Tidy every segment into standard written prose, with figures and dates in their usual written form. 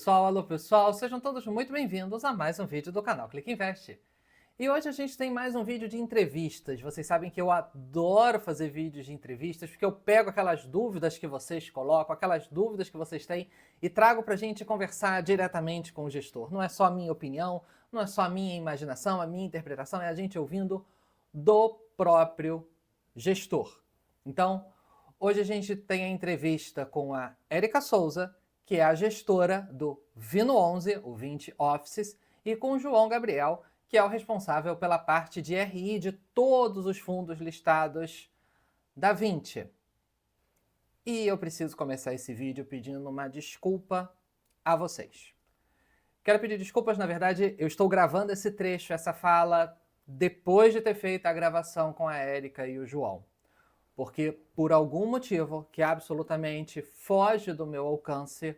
alô pessoal, sejam todos muito bem-vindos a mais um vídeo do canal Clique Invest. E hoje a gente tem mais um vídeo de entrevistas. Vocês sabem que eu adoro fazer vídeos de entrevistas, porque eu pego aquelas dúvidas que vocês colocam, aquelas dúvidas que vocês têm e trago pra gente conversar diretamente com o gestor. Não é só a minha opinião, não é só a minha imaginação, a minha interpretação, é a gente ouvindo do próprio gestor. Então, hoje a gente tem a entrevista com a Érica Souza, que é a gestora do Vino11, o 20 Offices, e com o João Gabriel, que é o responsável pela parte de RI de todos os fundos listados da 20. E eu preciso começar esse vídeo pedindo uma desculpa a vocês. Quero pedir desculpas, na verdade, eu estou gravando esse trecho, essa fala, depois de ter feito a gravação com a Érica e o João. Porque, por algum motivo que absolutamente foge do meu alcance,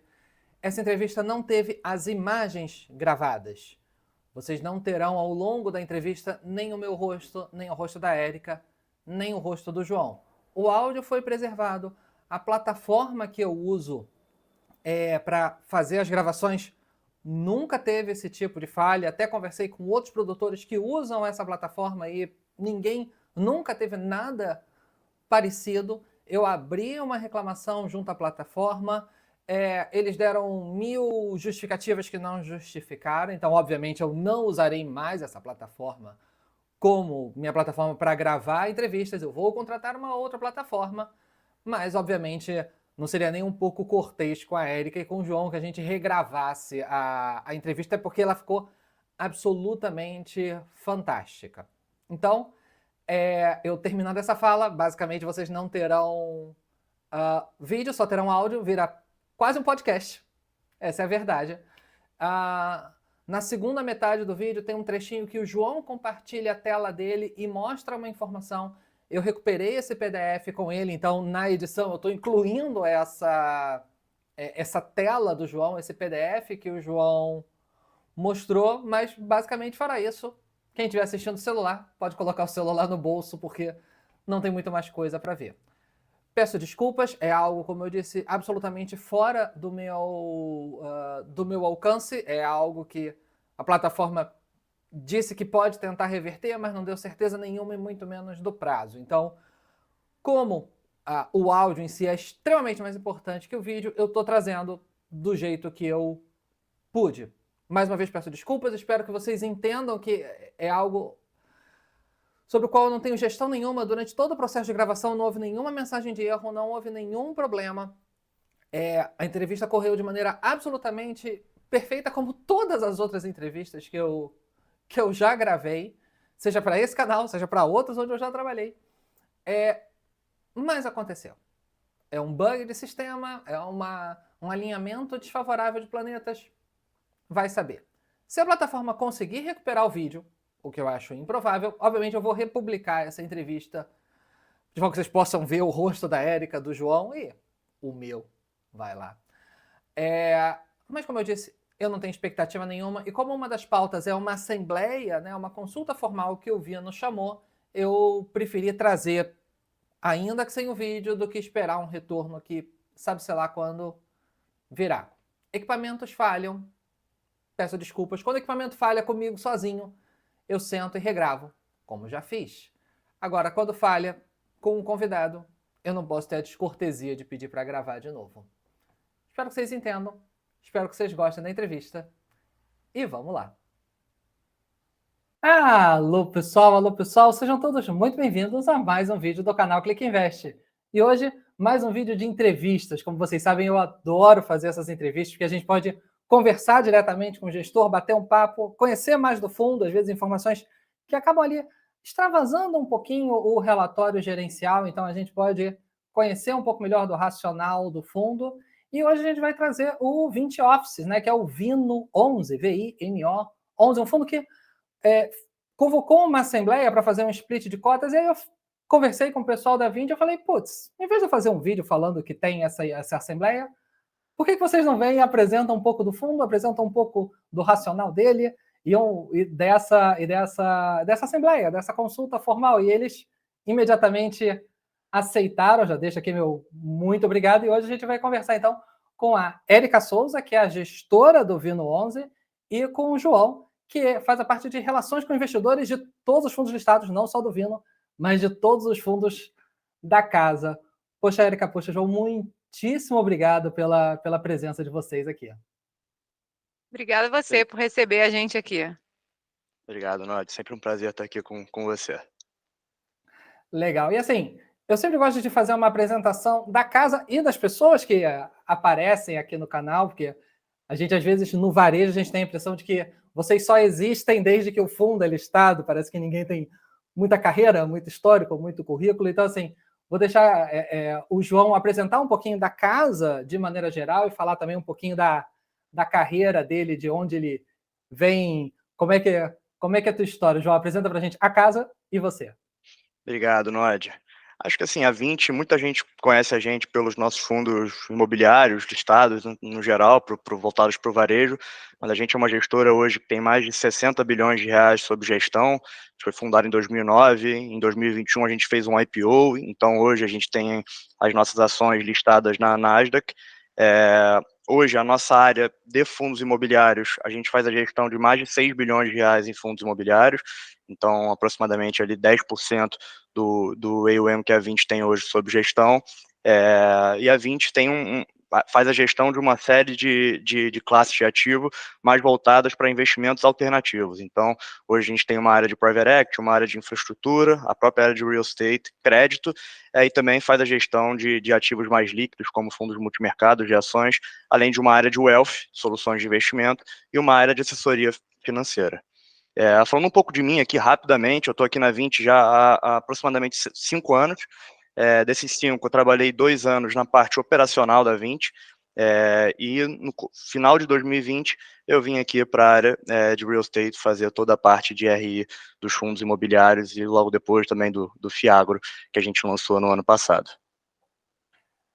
essa entrevista não teve as imagens gravadas. Vocês não terão ao longo da entrevista nem o meu rosto, nem o rosto da Érica, nem o rosto do João. O áudio foi preservado, a plataforma que eu uso para fazer as gravações nunca teve esse tipo de falha. Até conversei com outros produtores que usam essa plataforma e ninguém nunca teve nada parecido. Eu abri uma reclamação junto à plataforma, eles deram 1000 justificativas que não justificaram, então obviamente eu não usarei mais essa plataforma como minha plataforma para gravar entrevistas, eu vou contratar uma outra plataforma, mas obviamente não seria nem um pouco cortês com a Érica e com o João que a gente regravasse a entrevista, porque ela ficou absolutamente fantástica. Então, eu terminando essa fala, basicamente vocês não terão vídeo, só terão áudio, vira quase um podcast. Essa é a verdade. Na segunda metade do vídeo tem um trechinho que o João compartilha a tela dele e mostra uma informação. Eu recuperei esse PDF com ele, então na edição eu estou incluindo essa tela do João, esse PDF que o João mostrou, mas basicamente fará isso. Quem estiver assistindo o celular, pode colocar o celular no bolso, porque não tem muito mais coisa para ver. Peço desculpas, é algo, como eu disse, absolutamente fora do meu alcance, é algo que a plataforma disse que pode tentar reverter, mas não deu certeza nenhuma e muito menos do prazo. Então, como o áudio em si é extremamente mais importante que o vídeo, eu estou trazendo do jeito que eu pude. Mais uma vez peço desculpas, espero que vocês entendam que é algo sobre o qual eu não tenho gestão nenhuma. Durante todo o processo de gravação não houve nenhuma mensagem de erro, não houve nenhum problema. A entrevista correu de maneira absolutamente perfeita, como todas as outras entrevistas que eu já gravei, seja para esse canal, seja para outros onde eu já trabalhei. Mas aconteceu. É um bug de sistema, é um alinhamento desfavorável de planetas. Vai saber. Se a plataforma conseguir recuperar o vídeo, o que eu acho improvável, obviamente eu vou republicar essa entrevista de forma que vocês possam ver o rosto da Érica, do João e o meu. Vai lá. Mas como eu disse, eu não tenho expectativa nenhuma, e como uma das pautas é uma assembleia, né, uma consulta formal que o Vino chamou, eu preferi trazer, ainda que sem o vídeo, do que esperar um retorno que sabe-se lá quando virá. Equipamentos falham. Peço desculpas. Quando o equipamento falha comigo sozinho, eu sento e regravo, como já fiz. Agora, quando falha com um convidado, eu não posso ter a descortesia de pedir para gravar de novo. Espero que vocês entendam. Espero que vocês gostem da entrevista. E vamos lá. Alô pessoal, sejam todos muito bem-vindos a mais um vídeo do canal Clique Invest. E hoje, mais um vídeo de entrevistas. Como vocês sabem, eu adoro fazer essas entrevistas, porque a gente pode conversar diretamente com o gestor, bater um papo, conhecer mais do fundo, às vezes informações que acabam ali extravasando um pouquinho o relatório gerencial, então a gente pode conhecer um pouco melhor do racional do fundo. E hoje a gente vai trazer o 20 Offices, né, que é o Vino11, V-I-N-O 11, um fundo que convocou uma assembleia para fazer um split de cotas, e aí eu conversei com o pessoal da 20 e eu falei, putz, em vez de eu fazer um vídeo falando que tem essa assembleia, por que vocês não vêm e apresentam um pouco do fundo, apresentam um pouco do racional dele e dessa assembleia, dessa consulta formal? E eles imediatamente aceitaram. Já deixo aqui meu muito obrigado, e hoje a gente vai conversar então com a Érica Souza, que é a gestora do Vino 11, e com o João, que faz a parte de relações com investidores de todos os fundos listados, não só do Vino, mas de todos os fundos da casa. Poxa, Érica, poxa, João, muitíssimo obrigado pela presença de vocês aqui. Obrigada a você por receber a gente aqui. Obrigado, Nod. Sempre um prazer estar aqui com você. Legal. E assim, eu sempre gosto de fazer uma apresentação da casa e das pessoas que aparecem aqui no canal, porque a gente, às vezes, no varejo, a gente tem a impressão de que vocês só existem desde que o fundo é listado, parece que ninguém tem muita carreira, muito histórico, muito currículo. Então, assim, vou deixar o João apresentar um pouquinho da casa de maneira geral e falar também um pouquinho da carreira dele, de onde ele vem, como é que é a tua história, João? Apresenta pra gente a casa e você. Obrigado, Nod. Acho que assim, a 20, muita gente conhece a gente pelos nossos fundos imobiliários listados, no geral, voltados para o varejo, mas a gente é uma gestora hoje que tem mais de 60 bilhões de reais sob gestão. A gente foi fundado em 2009, em 2021 a gente fez um IPO, então hoje a gente tem as nossas ações listadas na Nasdaq. Hoje, a nossa área de fundos imobiliários, a gente faz a gestão de mais de 6 bilhões de reais em fundos imobiliários, então aproximadamente ali 10% do AUM que a 20 tem hoje sob gestão, e a 20 faz a gestão de uma série de classes de ativo mais voltadas para investimentos alternativos. Então, hoje a gente tem uma área de private equity, uma área de infraestrutura, a própria área de real estate, crédito, e também faz a gestão de ativos mais líquidos, como fundos multimercados de ações, além de uma área de wealth, soluções de investimento, e uma área de assessoria financeira. Falando um pouco de mim aqui rapidamente, eu estou aqui na 20 já há aproximadamente 5 anos. Desses 5, eu trabalhei 2 anos na parte operacional da 20, e no final de 2020 eu vim aqui para a área de real estate fazer toda a parte de RI dos fundos imobiliários e logo depois também do Fiagro, que a gente lançou no ano passado.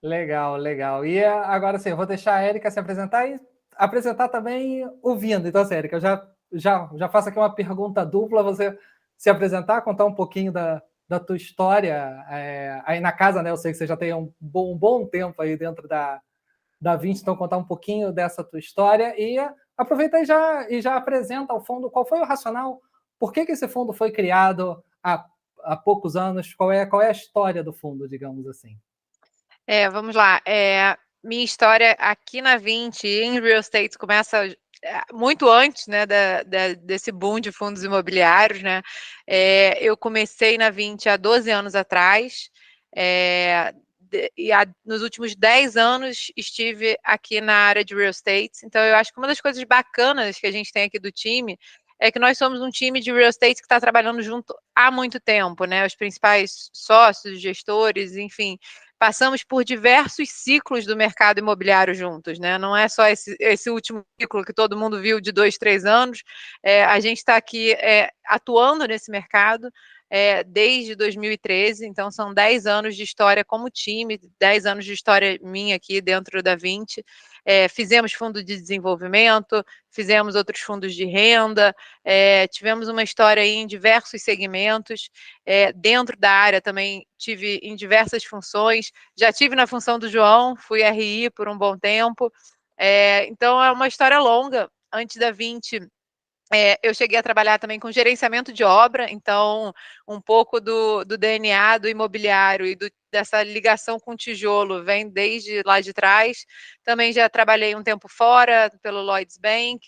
Legal, legal. E agora sim, eu vou deixar a Érica se apresentar e apresentar também o Vindo. Então, assim, Érica, eu já faço aqui uma pergunta dupla, você se apresentar, contar um pouquinho da tua história aí na casa, né? Eu sei que você já tem um bom tempo aí dentro da 20, então contar um pouquinho dessa tua história e aproveita e já apresenta ao fundo qual foi o racional, por que esse fundo foi criado há poucos anos, qual é a história do fundo, digamos assim. Vamos lá. Minha história aqui na 20 em real estate começa muito antes, né, desse boom de fundos imobiliários, né? Eu comecei na 20 há 12 anos atrás, nos últimos 10 anos estive aqui na área de real estate. Então, eu acho que uma das coisas bacanas que a gente tem aqui do time é que nós somos um time de real estate que está trabalhando junto há muito tempo, né? Os principais sócios, gestores, enfim, passamos por diversos ciclos do mercado imobiliário juntos, né? Não é só esse último ciclo que todo mundo viu de 2, 3 anos. A gente está aqui atuando nesse mercado desde 2013, então são 10 anos de história como time, 10 anos de história minha aqui dentro da 20. Fizemos fundo de desenvolvimento, fizemos outros fundos de renda, tivemos uma história aí em diversos segmentos, dentro da área também tive em diversas funções, já tive na função do João, fui RI por um bom tempo, então é uma história longa. Antes da 20, eu cheguei a trabalhar também com gerenciamento de obra, então um pouco do DNA do imobiliário e dessa ligação com o tijolo vem desde lá de trás. Também já trabalhei um tempo fora pelo Lloyds Bank,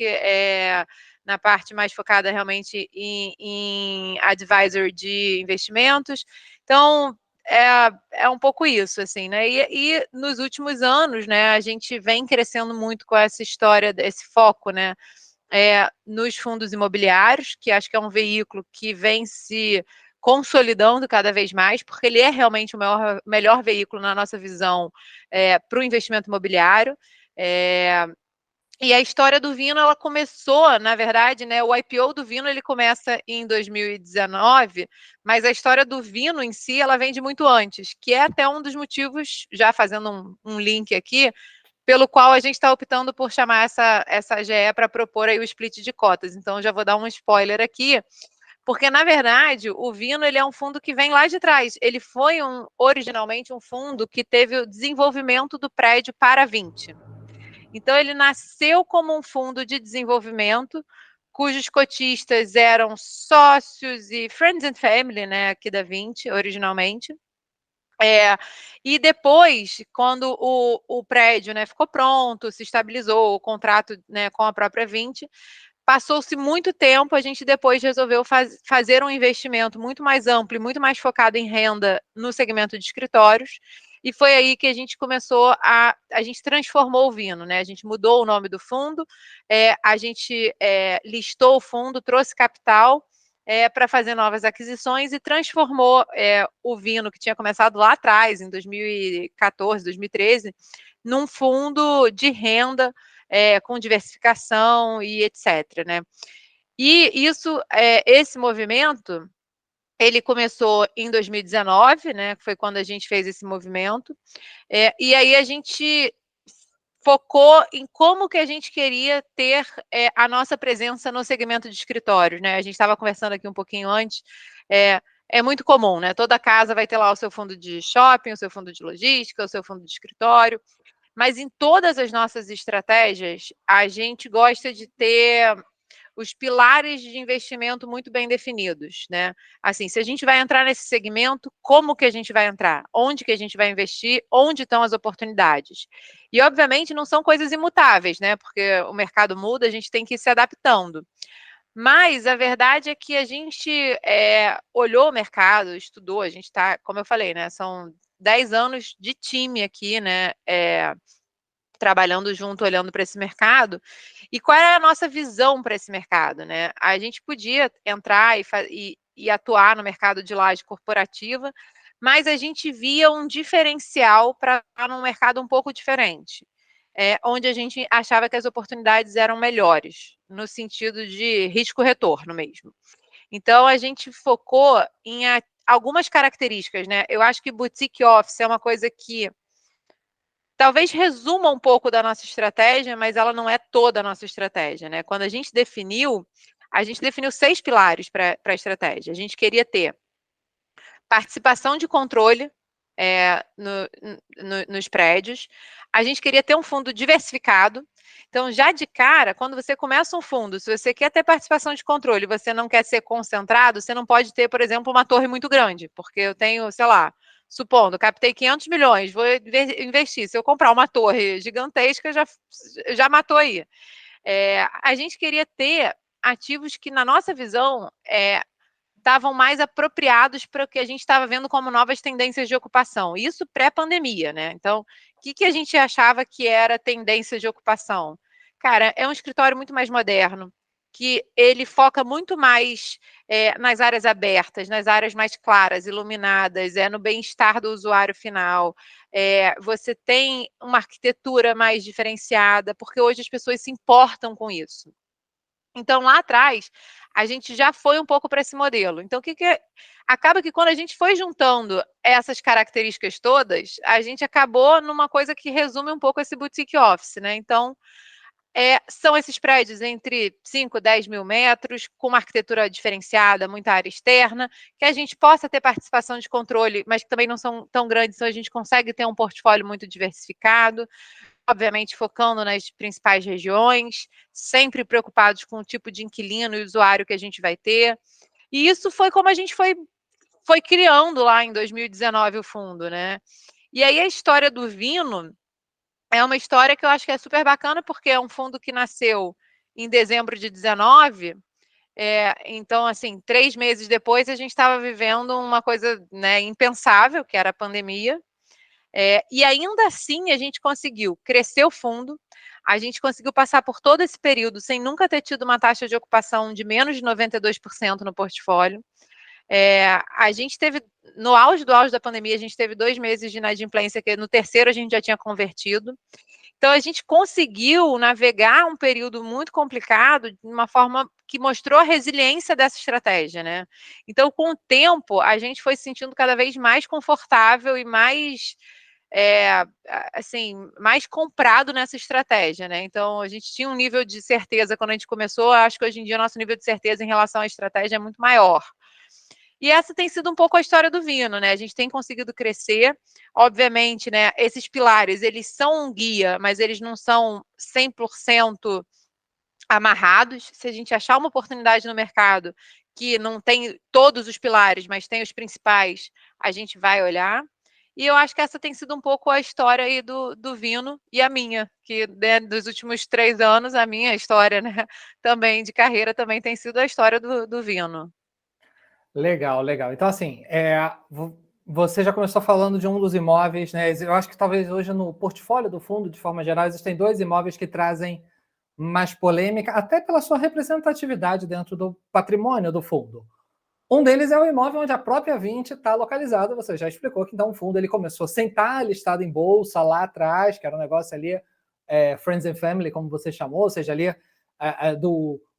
na parte mais focada realmente em advisor de investimentos. Então, é um pouco isso, assim, né? E nos últimos anos, né, a gente vem crescendo muito com essa história, esse foco, né? Nos fundos imobiliários, que acho que é um veículo que vem se consolidando cada vez mais, porque ele é realmente o melhor veículo, na nossa visão, para o investimento imobiliário. E a história do Vino, ela começou, na verdade, né, o IPO do Vino, ele começa em 2019, mas a história do Vino em si, ela vem de muito antes, que é até um dos motivos, já fazendo um link aqui, pelo qual a gente está optando por chamar essa GE para propor aí o split de cotas. Então, já vou dar um spoiler aqui, porque, na verdade, o Vino ele é um fundo que vem lá de trás. Ele foi originalmente um fundo que teve o desenvolvimento do prédio para 20. Então, ele nasceu como um fundo de desenvolvimento, cujos cotistas eram sócios e friends and family, né, aqui da 20, originalmente. E depois, quando o prédio, né, ficou pronto, se estabilizou o contrato, né, com a própria 20, passou-se muito tempo, a gente depois resolveu fazer um investimento muito mais amplo e muito mais focado em renda no segmento de escritórios, e foi aí que a gente começou a gente transformou o Vino, né? A gente mudou o nome do fundo, a gente listou o fundo, trouxe capital para fazer novas aquisições e transformou o Vino, que tinha começado lá atrás, em 2014, 2013, num fundo de renda com diversificação e etc, né? E isso, esse movimento, ele começou em 2019, né? Foi quando a gente fez esse movimento. E aí a gente focou em como que a gente queria ter a nossa presença no segmento de escritórios, né? A gente estava conversando aqui um pouquinho antes. É muito comum, né? Toda casa vai ter lá o seu fundo de shopping, o seu fundo de logística, o seu fundo de escritório. Mas em todas as nossas estratégias, a gente gosta de ter os pilares de investimento muito bem definidos, né? Assim, se a gente vai entrar nesse segmento, como que a gente vai entrar? Onde que a gente vai investir? Onde estão as oportunidades? E, obviamente, não são coisas imutáveis, né? Porque o mercado muda, a gente tem que ir se adaptando. Mas a verdade é que a gente olhou o mercado, estudou, a gente está, como eu falei, né? São 10 anos de time aqui, né? Trabalhando junto, olhando para esse mercado, e qual era a nossa visão para esse mercado, né? A gente podia entrar e atuar no mercado de laje corporativa, mas a gente via um diferencial para estar num mercado um pouco diferente, onde a gente achava que as oportunidades eram melhores, no sentido de risco-retorno mesmo. Então, a gente focou em algumas características, né? Eu acho que boutique office é uma coisa que talvez resuma um pouco da nossa estratégia, mas ela não é toda a nossa estratégia, né? Quando a gente definiu 6 pilares para a estratégia. A gente queria ter participação de controle nos prédios. A gente queria ter um fundo diversificado. Então, já de cara, quando você começa um fundo, se você quer ter participação de controle, você não quer ser concentrado, você não pode ter, por exemplo, uma torre muito grande, porque eu tenho, sei lá, supondo, captei 500 milhões, vou investir. Se eu comprar uma torre gigantesca, já matou aí. A gente queria ter ativos que, na nossa visão, estavam mais apropriados para o que a gente estava vendo como novas tendências de ocupação. Isso pré-pandemia, né? Então, o que a gente achava que era tendência de ocupação? Cara, é um escritório muito mais moderno, que ele foca muito mais nas áreas abertas, nas áreas mais claras, iluminadas, no bem-estar do usuário final. Você tem uma arquitetura mais diferenciada, porque hoje as pessoas se importam com isso. Então, lá atrás, a gente já foi um pouco para esse modelo. Então, acaba que quando a gente foi juntando essas características todas, a gente acabou numa coisa que resume um pouco esse boutique office, né? Então, são esses prédios entre 5 e 10 mil metros, com uma arquitetura diferenciada, muita área externa, que a gente possa ter participação de controle, mas que também não são tão grandes, então a gente consegue ter um portfólio muito diversificado, obviamente focando nas principais regiões, sempre preocupados com o tipo de inquilino e usuário que a gente vai ter. E isso foi como a gente foi criando lá em 2019 o fundo, né? E aí a história do Vino é uma história que eu acho que é super bacana, porque é um fundo que nasceu em dezembro de 19. Então, assim, 3 meses depois, a gente estava vivendo uma coisa, né, impensável, que era a pandemia. E ainda assim, a gente conseguiu crescer o fundo, a gente conseguiu passar por todo esse período sem nunca ter tido uma taxa de ocupação de menos de 92% no portfólio. A gente teve, no auge da pandemia, a gente teve 2 meses de inadimplência, que no terceiro a gente já tinha convertido. Então, a gente conseguiu navegar um período muito complicado de uma forma que mostrou a resiliência dessa estratégia, né? Então, com o tempo, a gente foi se sentindo cada vez mais confortável e mais, assim, mais comprado nessa estratégia, né? Então, a gente tinha um nível de certeza quando a gente começou, acho que hoje em dia o nosso nível de certeza em relação à estratégia é muito maior. E essa tem sido um pouco a história do vinho, né? A gente tem conseguido crescer, obviamente, né? Esses pilares, eles são um guia, mas eles não são 100% amarrados. Se a gente achar uma oportunidade no mercado que não tem todos os pilares, mas tem os principais, a gente vai olhar. E eu acho que essa tem sido um pouco a história aí do Vino e a minha, que né, dos últimos 3 anos, a minha história, né, também de carreira, também tem sido a história do Vino. Legal, legal. Então, assim, você já começou falando de um dos imóveis, né? Eu acho que talvez hoje no portfólio do fundo, de forma geral, existem 2 imóveis que trazem mais polêmica, até pela sua representatividade dentro do patrimônio do fundo. Um deles é o imóvel onde a própria Vinci está localizada. Você já explicou que então o fundo ele começou sem estar listado em bolsa lá atrás, que era um negócio ali, Friends and Family, como você chamou, ou seja, ali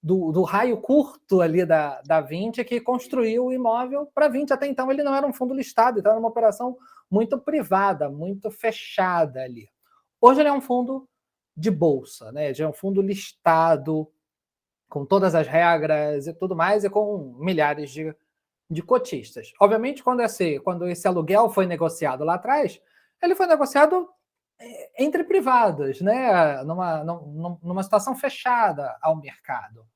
do raio curto ali da Vinci, que construiu o imóvel para a Vinci. Até então ele não era um fundo listado, então era uma operação muito privada, muito fechada ali. Hoje ele é um fundo de bolsa, né? Já é um fundo listado, com todas as regras e tudo mais, e com milhares de cotistas. Obviamente, quando esse aluguel foi negociado lá atrás, ele foi negociado entre privados, né? Numa situação fechada ao mercado.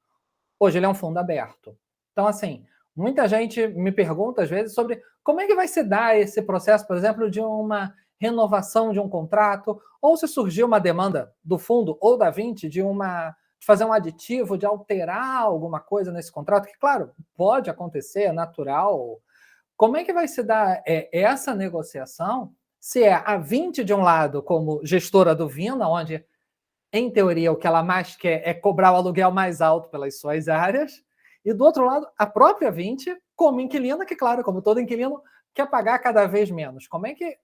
Hoje ele é um fundo aberto. Então, assim, muita gente me pergunta, às vezes, sobre como é que vai se dar esse processo, por exemplo, de uma renovação de um contrato, ou se surgiu uma demanda do fundo ou da Vinci de fazer um aditivo, de alterar alguma coisa nesse contrato, que, claro, pode acontecer, é natural. Como é que vai se dar essa negociação, se é a Vinci de um lado como gestora do Vina, onde, em teoria, o que ela mais quer é cobrar o aluguel mais alto pelas suas áreas, e do outro lado, a própria Vinci como inquilina, que, claro, como todo inquilino, quer pagar cada vez menos. Como é que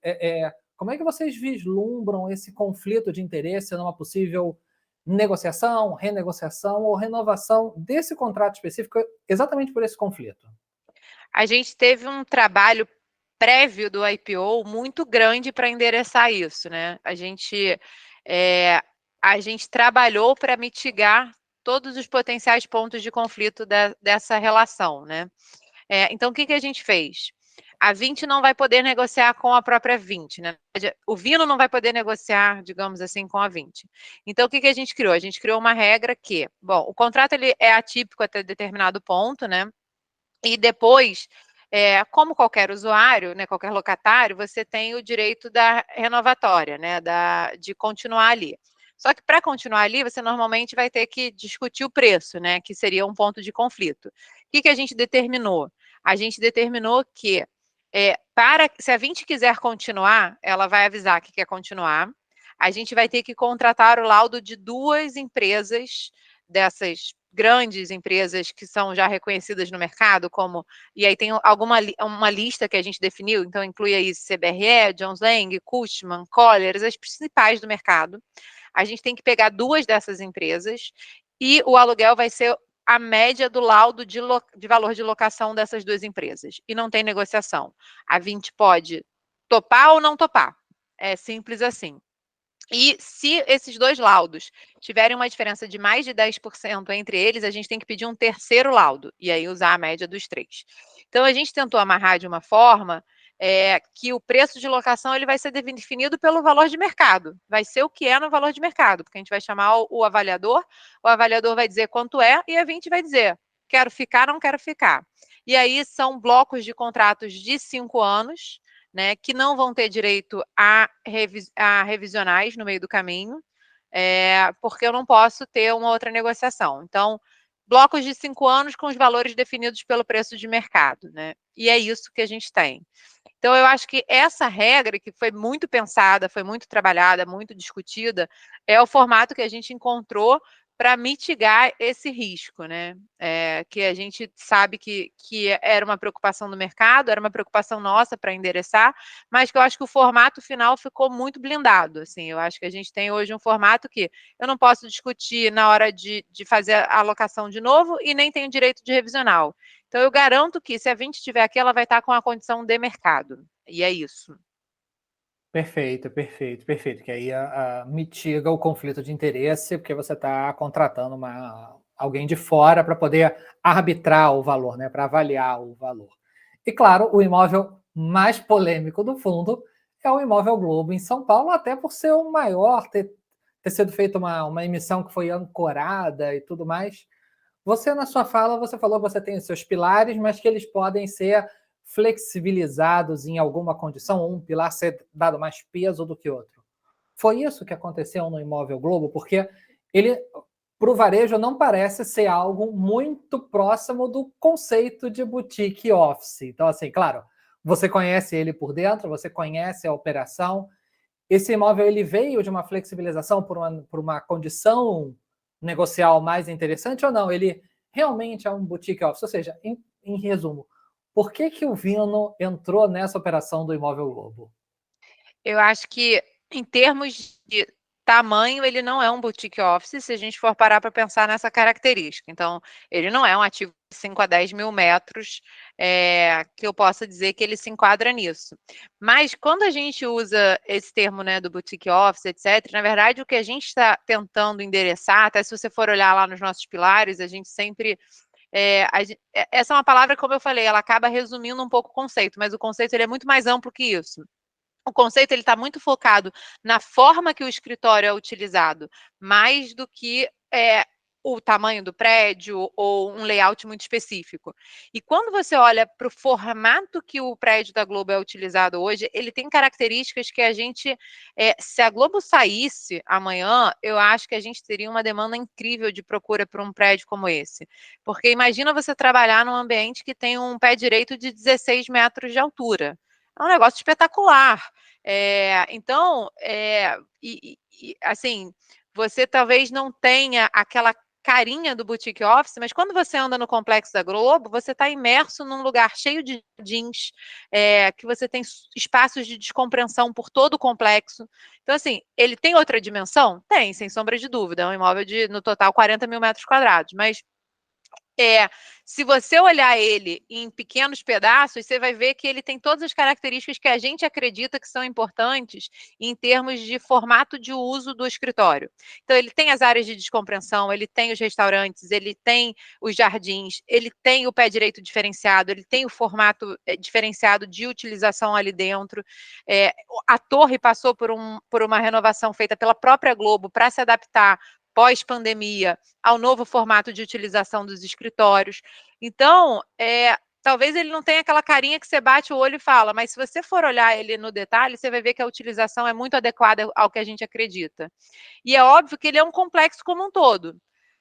vocês vislumbram esse conflito de interesse numa possível negociação, renegociação ou renovação desse contrato específico exatamente por esse conflito? A gente teve um trabalho prévio do IPO muito grande para endereçar isso, né? A gente trabalhou para mitigar todos os potenciais pontos de conflito dessa relação, né? Então, o que a gente fez? A Vinci não vai poder negociar com a própria Vinci, né? O Vino não vai poder negociar, digamos assim, com a Vinci. Então, o que a gente criou? A gente criou uma regra que, bom, o contrato ele é atípico até determinado ponto, né? E depois, como qualquer usuário, né, qualquer locatário, você tem o direito da renovatória, né, de continuar ali. Só que para continuar ali, você normalmente vai ter que discutir o preço, né, que seria um ponto de conflito. O que a gente determinou? A gente determinou que se a Vinci quiser continuar, ela vai avisar que quer continuar. A gente vai ter que contratar o laudo de 2 empresas dessas grandes empresas que são já reconhecidas no mercado, e aí tem uma lista que a gente definiu, então inclui aí CBRE, Jones Lang, Cushman, Colliers, as principais do mercado. A gente tem que pegar 2 dessas empresas e o aluguel vai ser a média do laudo de valor de locação dessas 2 empresas. E não tem negociação. A Vinci pode topar ou não topar. É simples assim. E se esses 2 laudos tiverem uma diferença de mais de 10% entre eles, a gente tem que pedir um terceiro laudo, e aí usar a média dos 3. Então, a gente tentou amarrar de uma forma que o preço de locação ele vai ser definido pelo valor de mercado. Vai ser o que é no valor de mercado, porque a gente vai chamar o avaliador vai dizer quanto é, e a Vinci vai dizer, quero ficar, não quero ficar. E aí são blocos de contratos de 5 anos, né, que não vão ter direito a revisionais no meio do caminho, porque eu não posso ter uma outra negociação. Então, blocos de 5 anos com os valores definidos pelo preço de mercado, né? E é isso que a gente tem. Então, eu acho que essa regra, que foi muito pensada, foi muito trabalhada, muito discutida, é o formato que a gente encontrou para mitigar esse risco, né? Que a gente sabe que era uma preocupação do mercado, era uma preocupação nossa para endereçar, mas que eu acho que o formato final ficou muito blindado. Assim, eu acho que a gente tem hoje um formato que eu não posso discutir na hora de fazer a alocação de novo e nem tenho direito de revisional. Então, eu garanto que se a Vinci estiver aqui, ela vai estar com a condição de mercado. E é isso. Perfeito, perfeito, perfeito. Que aí mitiga o conflito de interesse, porque você está contratando alguém de fora para poder arbitrar o valor, né? Para avaliar o valor. E claro, o imóvel mais polêmico do fundo é o Imóvel Globo em São Paulo, até por ser o maior, ter sido feita uma emissão que foi ancorada e tudo mais. Você, na sua fala, você falou que você tem os seus pilares, mas que eles podem ser flexibilizados em alguma condição, ou um pilar ser dado mais peso do que outro. Foi isso que aconteceu no Imóvel Globo, porque ele, para o varejo, não parece ser algo muito próximo do conceito de boutique office. Então, assim, claro, você conhece ele por dentro, você conhece a operação. Esse imóvel ele veio de uma flexibilização por uma condição negocial mais interessante ou não? Ele realmente é um boutique office? Ou seja, em resumo, por que o Vino entrou nessa operação do Imóvel Globo? Eu acho que, em termos de tamanho, ele não é um boutique office, se a gente for parar para pensar nessa característica. Então, ele não é um ativo de 5 a 10 mil metros, que eu possa dizer que ele se enquadra nisso. Mas, quando a gente usa esse termo, né, do boutique office, etc., na verdade, o que a gente está tentando endereçar, até se você for olhar lá nos nossos pilares, a gente sempre... essa é uma palavra, como eu falei, ela acaba resumindo um pouco o conceito, mas o conceito ele é muito mais amplo que isso. O conceito ele está muito focado na forma que o escritório é utilizado, mais do que o tamanho do prédio ou um layout muito específico. E quando você olha para o formato que o prédio da Globo é utilizado hoje, ele tem características que a gente, se a Globo saísse amanhã, eu acho que a gente teria uma demanda incrível de procura por um prédio como esse. Porque imagina você trabalhar num ambiente que tem um pé direito de 16 metros de altura. É um negócio espetacular. Então, assim, você talvez não tenha aquela carinha do boutique office, mas quando você anda no complexo da Globo, você está imerso num lugar cheio de jardins, que você tem espaços de descompreensão por todo o complexo. Então, assim, ele tem outra dimensão? Tem, sem sombra de dúvida. É um imóvel de, no total, 40 mil metros quadrados, mas se você olhar ele em pequenos pedaços, você vai ver que ele tem todas as características que a gente acredita que são importantes em termos de formato de uso do escritório. Então, ele tem as áreas de descompreensão, ele tem os restaurantes, ele tem os jardins, ele tem o pé direito diferenciado, ele tem o formato diferenciado de utilização ali dentro. A torre passou por uma renovação feita pela própria Globo para se adaptar pós-pandemia ao novo formato de utilização dos escritórios. Então, talvez ele não tenha aquela carinha que você bate o olho e fala, mas se você for olhar ele no detalhe, você vai ver que a utilização é muito adequada ao que a gente acredita. E é óbvio que ele é um complexo como um todo.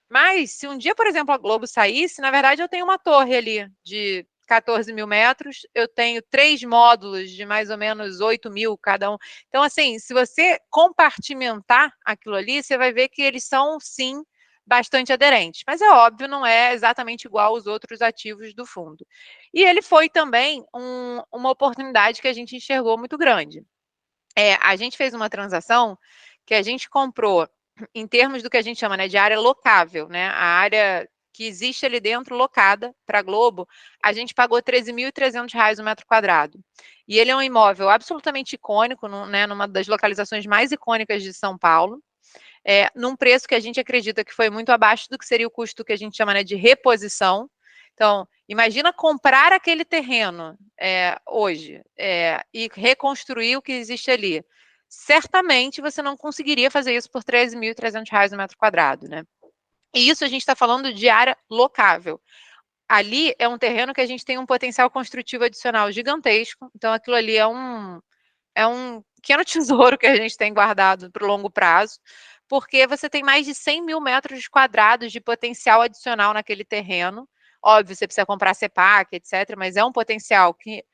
Mas, se um dia, por exemplo, a Globo saísse, na verdade, eu tenho uma torre ali de 14 mil metros, eu tenho 3 módulos de mais ou menos 8 mil cada um. Então, assim, se você compartimentar aquilo ali, você vai ver que eles são, sim, bastante aderentes. Mas é óbvio, não é exatamente igual aos outros ativos do fundo. E ele foi também uma oportunidade que a gente enxergou muito grande. A gente fez uma transação que a gente comprou em termos do que a gente chama, né, de área locável, né, a área que existe ali dentro, locada para a Globo, a gente pagou R$13.300 o metro quadrado. E ele é um imóvel absolutamente icônico, né, numa das localizações mais icônicas de São Paulo, num preço que a gente acredita que foi muito abaixo do que seria o custo que a gente chama, né, de reposição. Então, imagina comprar aquele terreno hoje e reconstruir o que existe ali. Certamente você não conseguiria fazer isso por R$13.300 no metro quadrado, né? E isso a gente está falando de área locável. Ali é um terreno que a gente tem um potencial construtivo adicional gigantesco, então aquilo ali é um pequeno tesouro que a gente tem guardado para o longo prazo, porque você tem mais de 100 mil metros quadrados de potencial adicional naquele terreno. Óbvio, você precisa comprar CEPAC, etc., mas é um potencial que,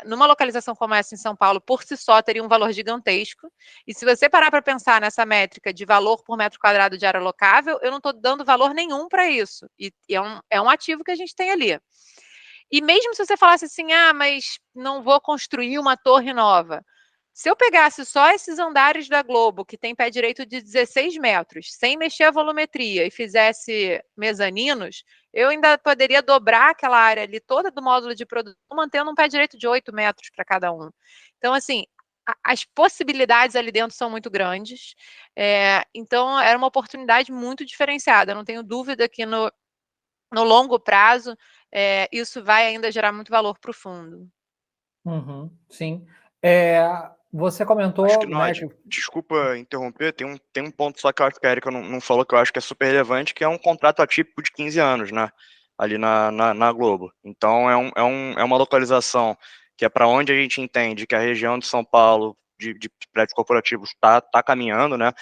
numa localização como essa em São Paulo, por si só, teria um valor gigantesco. E se você parar para pensar nessa métrica de valor por metro quadrado de área locável, eu não estou dando valor nenhum para isso. E é um ativo que a gente tem ali. E mesmo se você falasse assim, mas não vou construir uma torre nova. Se eu pegasse só esses andares da Globo, que tem pé direito de 16 metros, sem mexer a volumetria, e fizesse mezaninos, eu ainda poderia dobrar aquela área ali toda do módulo de produção, mantendo um pé direito de 8 metros para cada um. Então, assim, as possibilidades ali dentro são muito grandes. Então, era uma oportunidade muito diferenciada. Eu não tenho dúvida que no longo prazo, isso vai ainda gerar muito valor para o fundo. Sim. Você Acho que, comentou, né, Nod, desculpa interromper, tem um ponto só que eu acho que a Erika não falou, que eu acho que é super relevante, que é um contrato atípico de 15 anos, né? Ali na Globo. Então é uma localização que é para onde a gente entende que a região de São Paulo de prédios corporativos tá caminhando, né?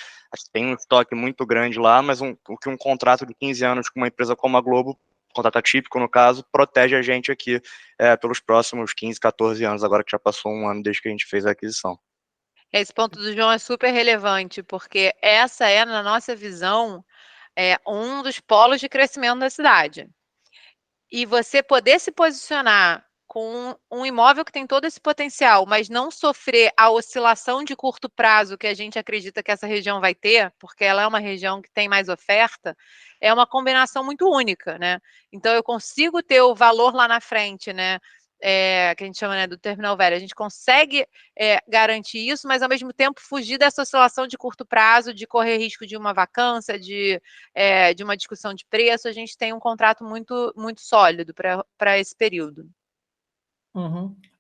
Tem um estoque muito grande lá, mas o que um contrato de 15 anos com uma empresa como a Globo, contrato atípico no caso, protege a gente aqui pelos próximos 15, 14 anos, agora que já passou um ano desde que a gente fez a aquisição. Esse ponto do João é super relevante, porque essa é, na nossa visão, um dos polos de crescimento da cidade. E você poder se posicionar com um imóvel que tem todo esse potencial, mas não sofrer a oscilação de curto prazo que a gente acredita que essa região vai ter, porque ela é uma região que tem mais oferta, é uma combinação muito única, né? Então eu consigo ter o valor lá na frente, né? Que a gente chama, né, do terminal velho. A gente consegue garantir isso, mas ao mesmo tempo fugir dessa oscilação de curto prazo, de correr risco de uma vacância, de uma discussão de preço. A gente tem um contrato muito, muito sólido para esse período.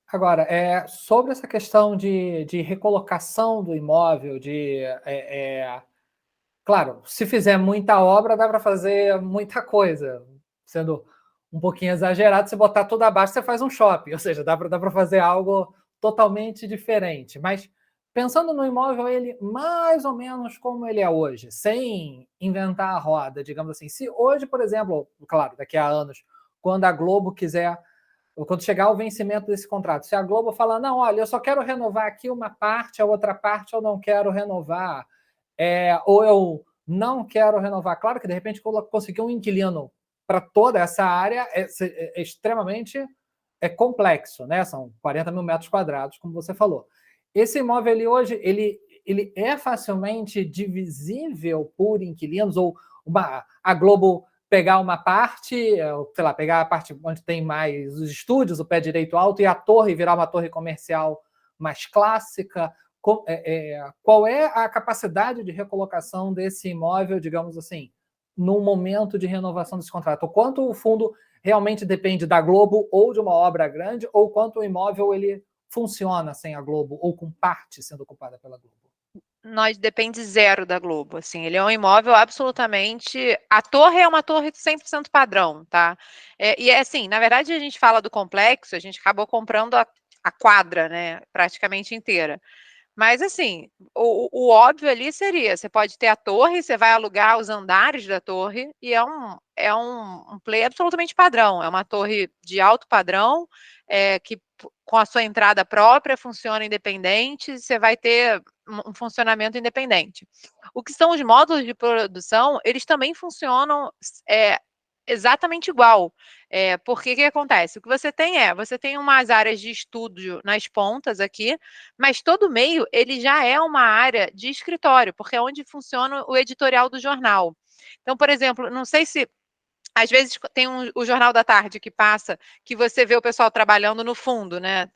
Agora, sobre essa questão de recolocação do imóvel, claro, se fizer muita obra, dá para fazer muita coisa. Sendo um pouquinho exagerado, se botar tudo abaixo, você faz um shopping, ou seja, dá para fazer algo totalmente diferente. Mas pensando no imóvel, ele mais ou menos como ele é hoje, sem inventar a roda, digamos assim. Se hoje, por exemplo, claro, daqui a anos, quando a Globo quiser, ou quando chegar o vencimento desse contrato, se a Globo falar, não, olha, eu só quero renovar aqui uma parte, a outra parte eu não quero renovar, ou eu não quero renovar. Claro que, de repente, conseguir um inquilino para toda essa área é extremamente complexo, né? São 40 mil metros quadrados, como você falou. Esse imóvel ali hoje, ele é facilmente divisível por inquilinos, ou a Globo pegar uma parte, sei lá, pegar a parte onde tem mais os estúdios, o pé direito alto, e a torre virar uma torre comercial mais clássica. Qual é a capacidade de recolocação desse imóvel, digamos assim, no momento de renovação desse contrato? O quanto o fundo realmente depende da Globo ou de uma obra grande, ou quanto o imóvel ele funciona sem a Globo, ou com parte sendo ocupada pela Globo? Nós depende zero da Globo, assim, ele é um imóvel absolutamente... A torre é uma torre 100% padrão, tá? E assim, na verdade a gente fala do complexo, a gente acabou comprando a quadra, né, praticamente inteira. Mas, assim, o óbvio ali seria, você pode ter a torre, você vai alugar os andares da torre, e é um play absolutamente padrão, é uma torre de alto padrão, que com a sua entrada própria, funciona independente, você vai ter um funcionamento independente. O que são os módulos de produção, eles também funcionam exatamente igual. Porque o que acontece? O que você tem umas áreas de estúdio nas pontas aqui, mas todo meio ele já é uma área de escritório, porque é onde funciona o editorial do jornal. Então, por exemplo, não sei se às vezes tem o Jornal da Tarde que passa, que você vê o pessoal trabalhando no fundo, né?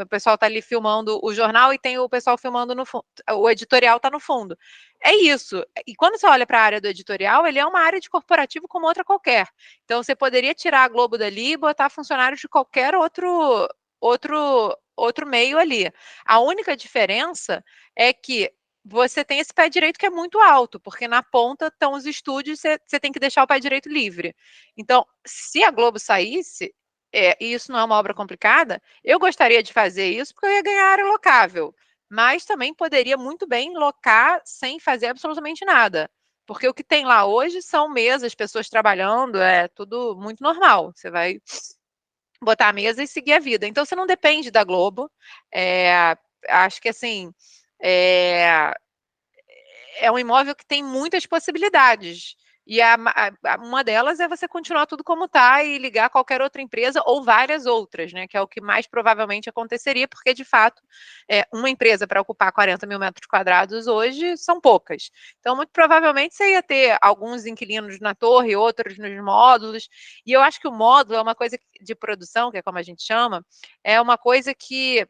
O pessoal está ali filmando o jornal e tem o pessoal filmando no fundo. O editorial está no fundo. É isso. E quando você olha para a área do editorial, ele é uma área de corporativo como outra qualquer. Então você poderia tirar a Globo dali e botar funcionários de qualquer outro meio ali. A única diferença é que você tem esse pé direito que é muito alto, porque na ponta estão os estúdios, você tem que deixar o pé direito livre. Então, se a Globo saísse, e isso não é uma obra complicada, eu gostaria de fazer isso porque eu ia ganhar área locável, mas também poderia muito bem locar sem fazer absolutamente nada, porque o que tem lá hoje são mesas, pessoas trabalhando, é tudo muito normal. Você vai botar a mesa e seguir a vida. Então, você não depende da Globo. Acho que, assim, é, é um imóvel que tem muitas possibilidades. E uma delas é você continuar tudo como está e ligar qualquer outra empresa ou várias outras, né? Que é o que mais provavelmente aconteceria, porque de fato uma empresa para ocupar 40 mil metros quadrados hoje são poucas. Então, muito provavelmente você ia ter alguns inquilinos na torre, outros nos módulos. E eu acho que o módulo é uma coisa de produção, que é como a gente chama, é uma coisa que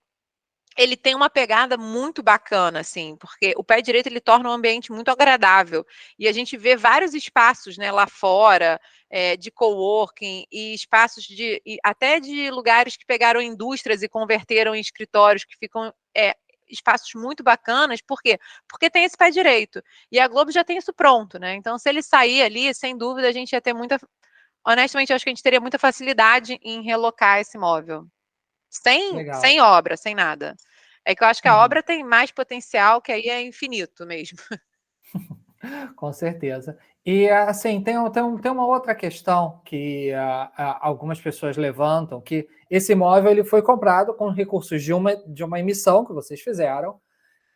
ele tem uma pegada muito bacana, assim, porque o pé direito ele torna um ambiente muito agradável. E a gente vê vários espaços, né, lá fora, de coworking e espaços até de lugares que pegaram indústrias e converteram em escritórios que ficam espaços muito bacanas. Por quê? Porque tem esse pé direito. E a Globo já tem isso pronto, né? Então, se ele sair ali, sem dúvida, a gente ia ter muita. Honestamente, eu acho que a gente teria muita facilidade em relocar esse imóvel. Sem Legal. obra, sem nada. É que eu acho que a Uhum. obra tem mais potencial, que aí é infinito mesmo. Com certeza. E, assim, tem uma outra questão que algumas pessoas levantam, que esse imóvel ele foi comprado com recursos de uma emissão que vocês fizeram,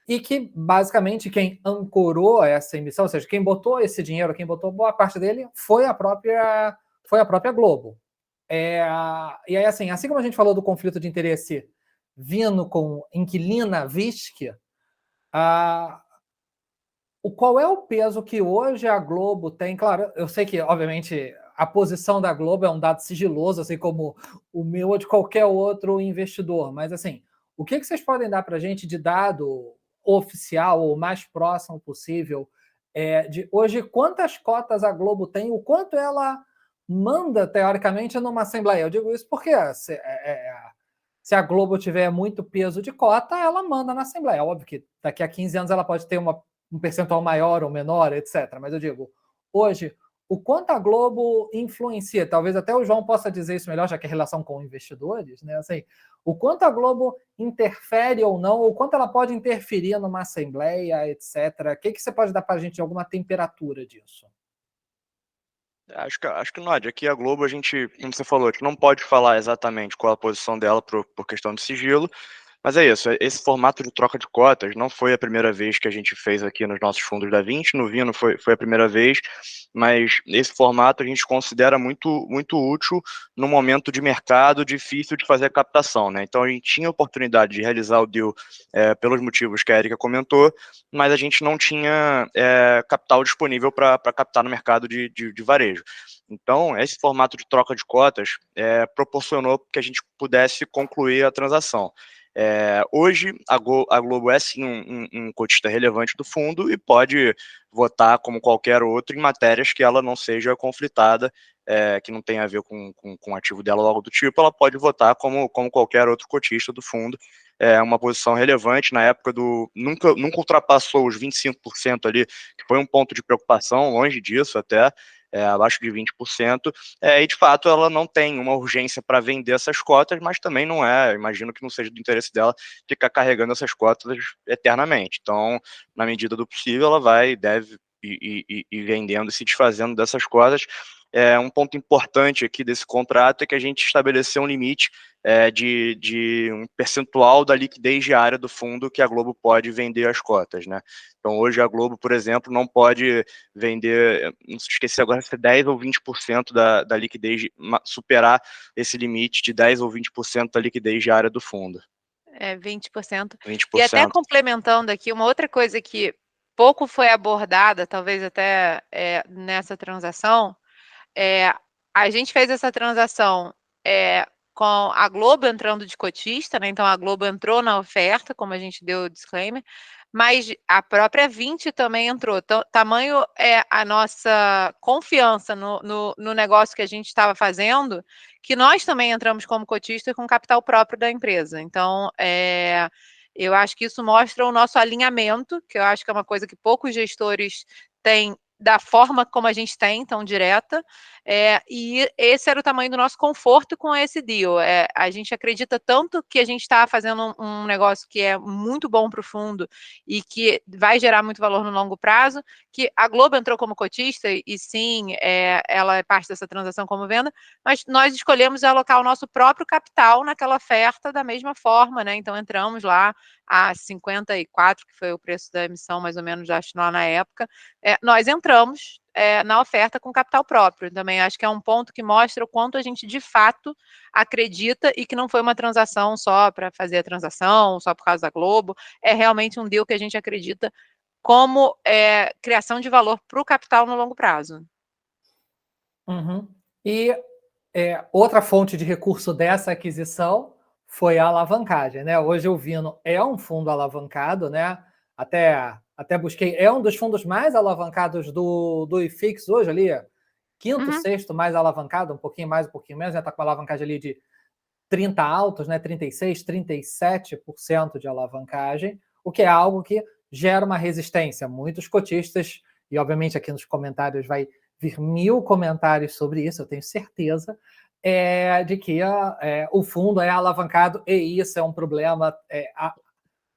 e que, basicamente, quem ancorou essa emissão, ou seja, quem botou esse dinheiro, quem botou boa parte dele, foi a própria Globo. E aí, assim como a gente falou do conflito de interesse vindo com inquilina Visc, qual é o peso que hoje a Globo tem? Claro, eu sei que, obviamente, a posição da Globo é um dado sigiloso, assim como o meu ou de qualquer outro investidor, mas, assim, o que vocês podem dar para a gente de dado oficial ou mais próximo possível de hoje quantas cotas a Globo tem, o quanto ela manda, teoricamente, numa Assembleia? Eu digo isso porque se a Globo tiver muito peso de cota, ela manda na Assembleia. Óbvio que daqui a 15 anos ela pode ter um percentual maior ou menor, etc. Mas eu digo, hoje, o quanto a Globo influencia, talvez até o João possa dizer isso melhor, já que é relação com investidores, né? Assim, o quanto a Globo interfere ou não, ou quanto ela pode interferir numa Assembleia, etc. O que você pode dar para a gente de alguma temperatura disso? Acho que não, aqui a Globo, a gente, como você falou, a gente não pode falar exatamente qual a posição dela por questão de sigilo, mas é isso, esse formato de troca de cotas não foi a primeira vez que a gente fez aqui nos nossos fundos da Vinci, no Vino foi a primeira vez, mas esse formato a gente considera muito útil no momento de mercado difícil de fazer a captação, né? Então a gente tinha a oportunidade de realizar o deal pelos motivos que a Erika comentou, mas a gente não tinha capital disponível para captar no mercado de varejo. Então, esse formato de troca de cotas proporcionou que a gente pudesse concluir a transação. Hoje, a Globo é sim um cotista relevante do fundo e pode votar como qualquer outro em matérias que ela não seja conflitada, que não tenha a ver com o ativo dela ou algo do tipo, ela pode votar como qualquer outro cotista do fundo. É uma posição relevante na época nunca ultrapassou os 25% ali, que foi um ponto de preocupação, longe disso até, abaixo de 20%, e de fato ela não tem uma urgência para vender essas cotas, mas também não imagino que não seja do interesse dela ficar carregando essas cotas eternamente. Então, na medida do possível, ela deve ir vendendo e se desfazendo dessas cotas. Um ponto importante aqui desse contrato é que a gente estabeleceu um limite de um percentual da liquidez diária do fundo que a Globo pode vender as cotas, né? Então, hoje a Globo, por exemplo, não pode vender, não se esquecer agora, se é 10 ou 20% da liquidez, superar esse limite de 10 ou 20% da liquidez diária do fundo. 20%. 20%. E até complementando aqui, uma outra coisa que pouco foi abordada, talvez até nessa transação, a gente fez essa transação com a Globo entrando de cotista, né? Então a Globo entrou na oferta, como a gente deu o disclaimer, mas a própria Vinci também entrou. Então, tamanho é a nossa confiança no negócio que a gente estava fazendo, que nós também entramos como cotista com capital próprio da empresa. Então, eu acho que isso mostra o nosso alinhamento, que eu acho que é uma coisa que poucos gestores têm da forma como a gente tem, tão direta, e esse era o tamanho do nosso conforto com esse deal. A gente acredita tanto que a gente está fazendo um negócio que é muito bom para o fundo e que vai gerar muito valor no longo prazo, que a Globo entrou como cotista, e sim, ela é parte dessa transação como venda, mas nós escolhemos alocar o nosso próprio capital naquela oferta da mesma forma, né? Então entramos lá a 54, que foi o preço da emissão, mais ou menos, acho, lá na época, nós entramos na oferta com capital próprio. Também acho que é um ponto que mostra o quanto a gente de fato acredita e que não foi uma transação só para fazer a transação, só por causa da Globo. É realmente um deal que a gente acredita como criação de valor para o capital no longo prazo. Uhum. E outra fonte de recurso dessa aquisição foi a alavancagem, né? Hoje o Vino é um fundo alavancado, né? Até busquei, é um dos fundos mais alavancados do IFIX hoje ali, quinto, sexto mais alavancado, um pouquinho mais, um pouquinho menos, já está com uma alavancagem ali de 30 altos, né? 36, 37% de alavancagem, o que é algo que gera uma resistência. Muitos cotistas, e obviamente aqui nos comentários vai vir 1000 comentários sobre isso, eu tenho certeza, de que o fundo é alavancado e isso é um problema.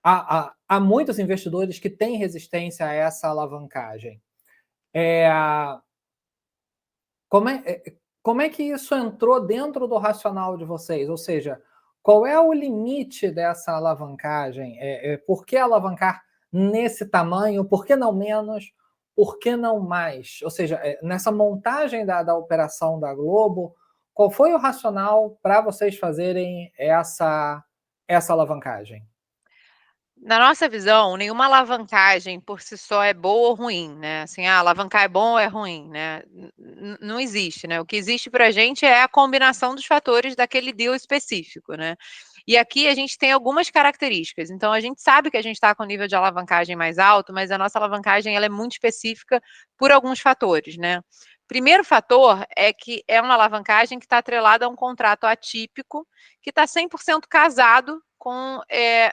Há muitos investidores que têm resistência a essa alavancagem. Como é que isso entrou dentro do racional de vocês? Ou seja, qual é o limite dessa alavancagem? Por que alavancar nesse tamanho? Por que não menos? Por que não mais? Ou seja, nessa montagem da operação da Globo, qual foi o racional para vocês fazerem essa alavancagem? Na nossa visão, nenhuma alavancagem por si só é boa ou ruim, né? Assim, alavancar é bom ou é ruim, né? Não existe, né? O que existe para a gente é a combinação dos fatores daquele deal específico, né? E aqui a gente tem algumas características. Então, a gente sabe que a gente está com nível de alavancagem mais alto, mas a nossa alavancagem ela é muito específica por alguns fatores, né? Primeiro fator é que é uma alavancagem que está atrelada a um contrato atípico que está 100% casado com,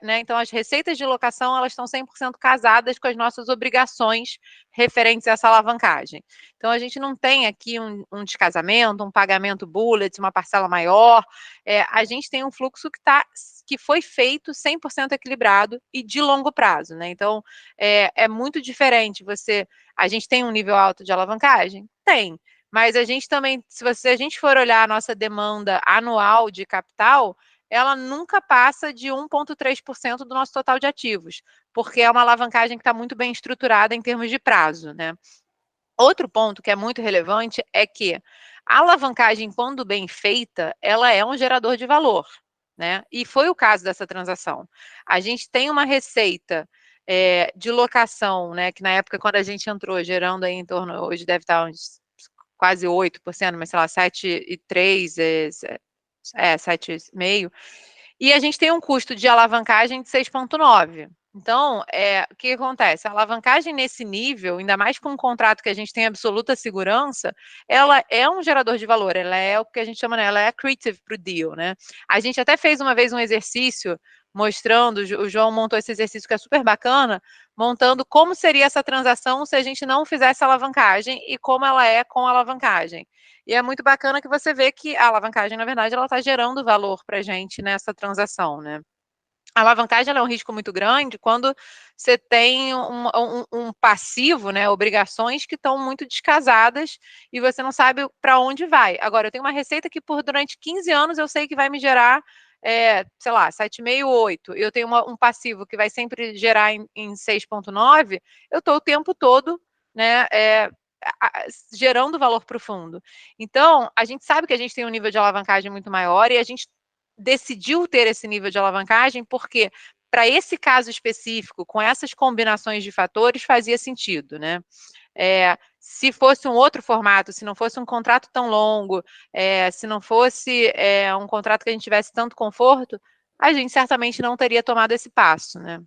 né, então as receitas de locação elas estão 100% casadas com as nossas obrigações referentes a essa alavancagem. Então a gente não tem aqui um descasamento, um pagamento bullet, uma parcela maior, a gente tem um fluxo que foi feito 100% equilibrado e de longo prazo, né? Então é muito diferente a gente tem um nível alto de alavancagem? Tem. Mas a gente também, se a gente for olhar a nossa demanda anual de capital, ela nunca passa de 1,3% do nosso total de ativos, porque é uma alavancagem que está muito bem estruturada em termos de prazo, né? Outro ponto que é muito relevante é que a alavancagem, quando bem feita, ela é um gerador de valor, né? E foi o caso dessa transação. A gente tem uma receita de locação, né? Que na época, quando a gente entrou, gerando aí em torno, hoje deve estar uns quase 8%, mas sei lá, 7,3%, 7,5%. E a gente tem um custo de alavancagem de 6,9%. Então, o que acontece? A alavancagem nesse nível, ainda mais com um contrato que a gente tem absoluta segurança, ela é um gerador de valor, ela é o que a gente chama, né, ela é accretive para o deal, né? A gente até fez uma vez um exercício mostrando, o João montou esse exercício que é super bacana, montando como seria essa transação se a gente não fizesse alavancagem e como ela é com a alavancagem. E é muito bacana que você vê que a alavancagem, na verdade, ela está gerando valor para a gente nessa transação, né? A alavancagem é um risco muito grande quando você tem um passivo, né, obrigações que estão muito descasadas e você não sabe para onde vai. Agora, eu tenho uma receita que durante 15 anos eu sei que vai me gerar, sei lá, 7,5, 8. Eu tenho um passivo que vai sempre gerar em 6,9. Eu estou o tempo todo, né, gerando valor para o fundo. Então, a gente sabe que a gente tem um nível de alavancagem muito maior e a gente decidiu ter esse nível de alavancagem porque para esse caso específico, com essas combinações de fatores, fazia sentido, né? Se fosse um outro formato, se não fosse um contrato tão longo, se não fosse um contrato que a gente tivesse tanto conforto, a gente certamente não teria tomado esse passo, né?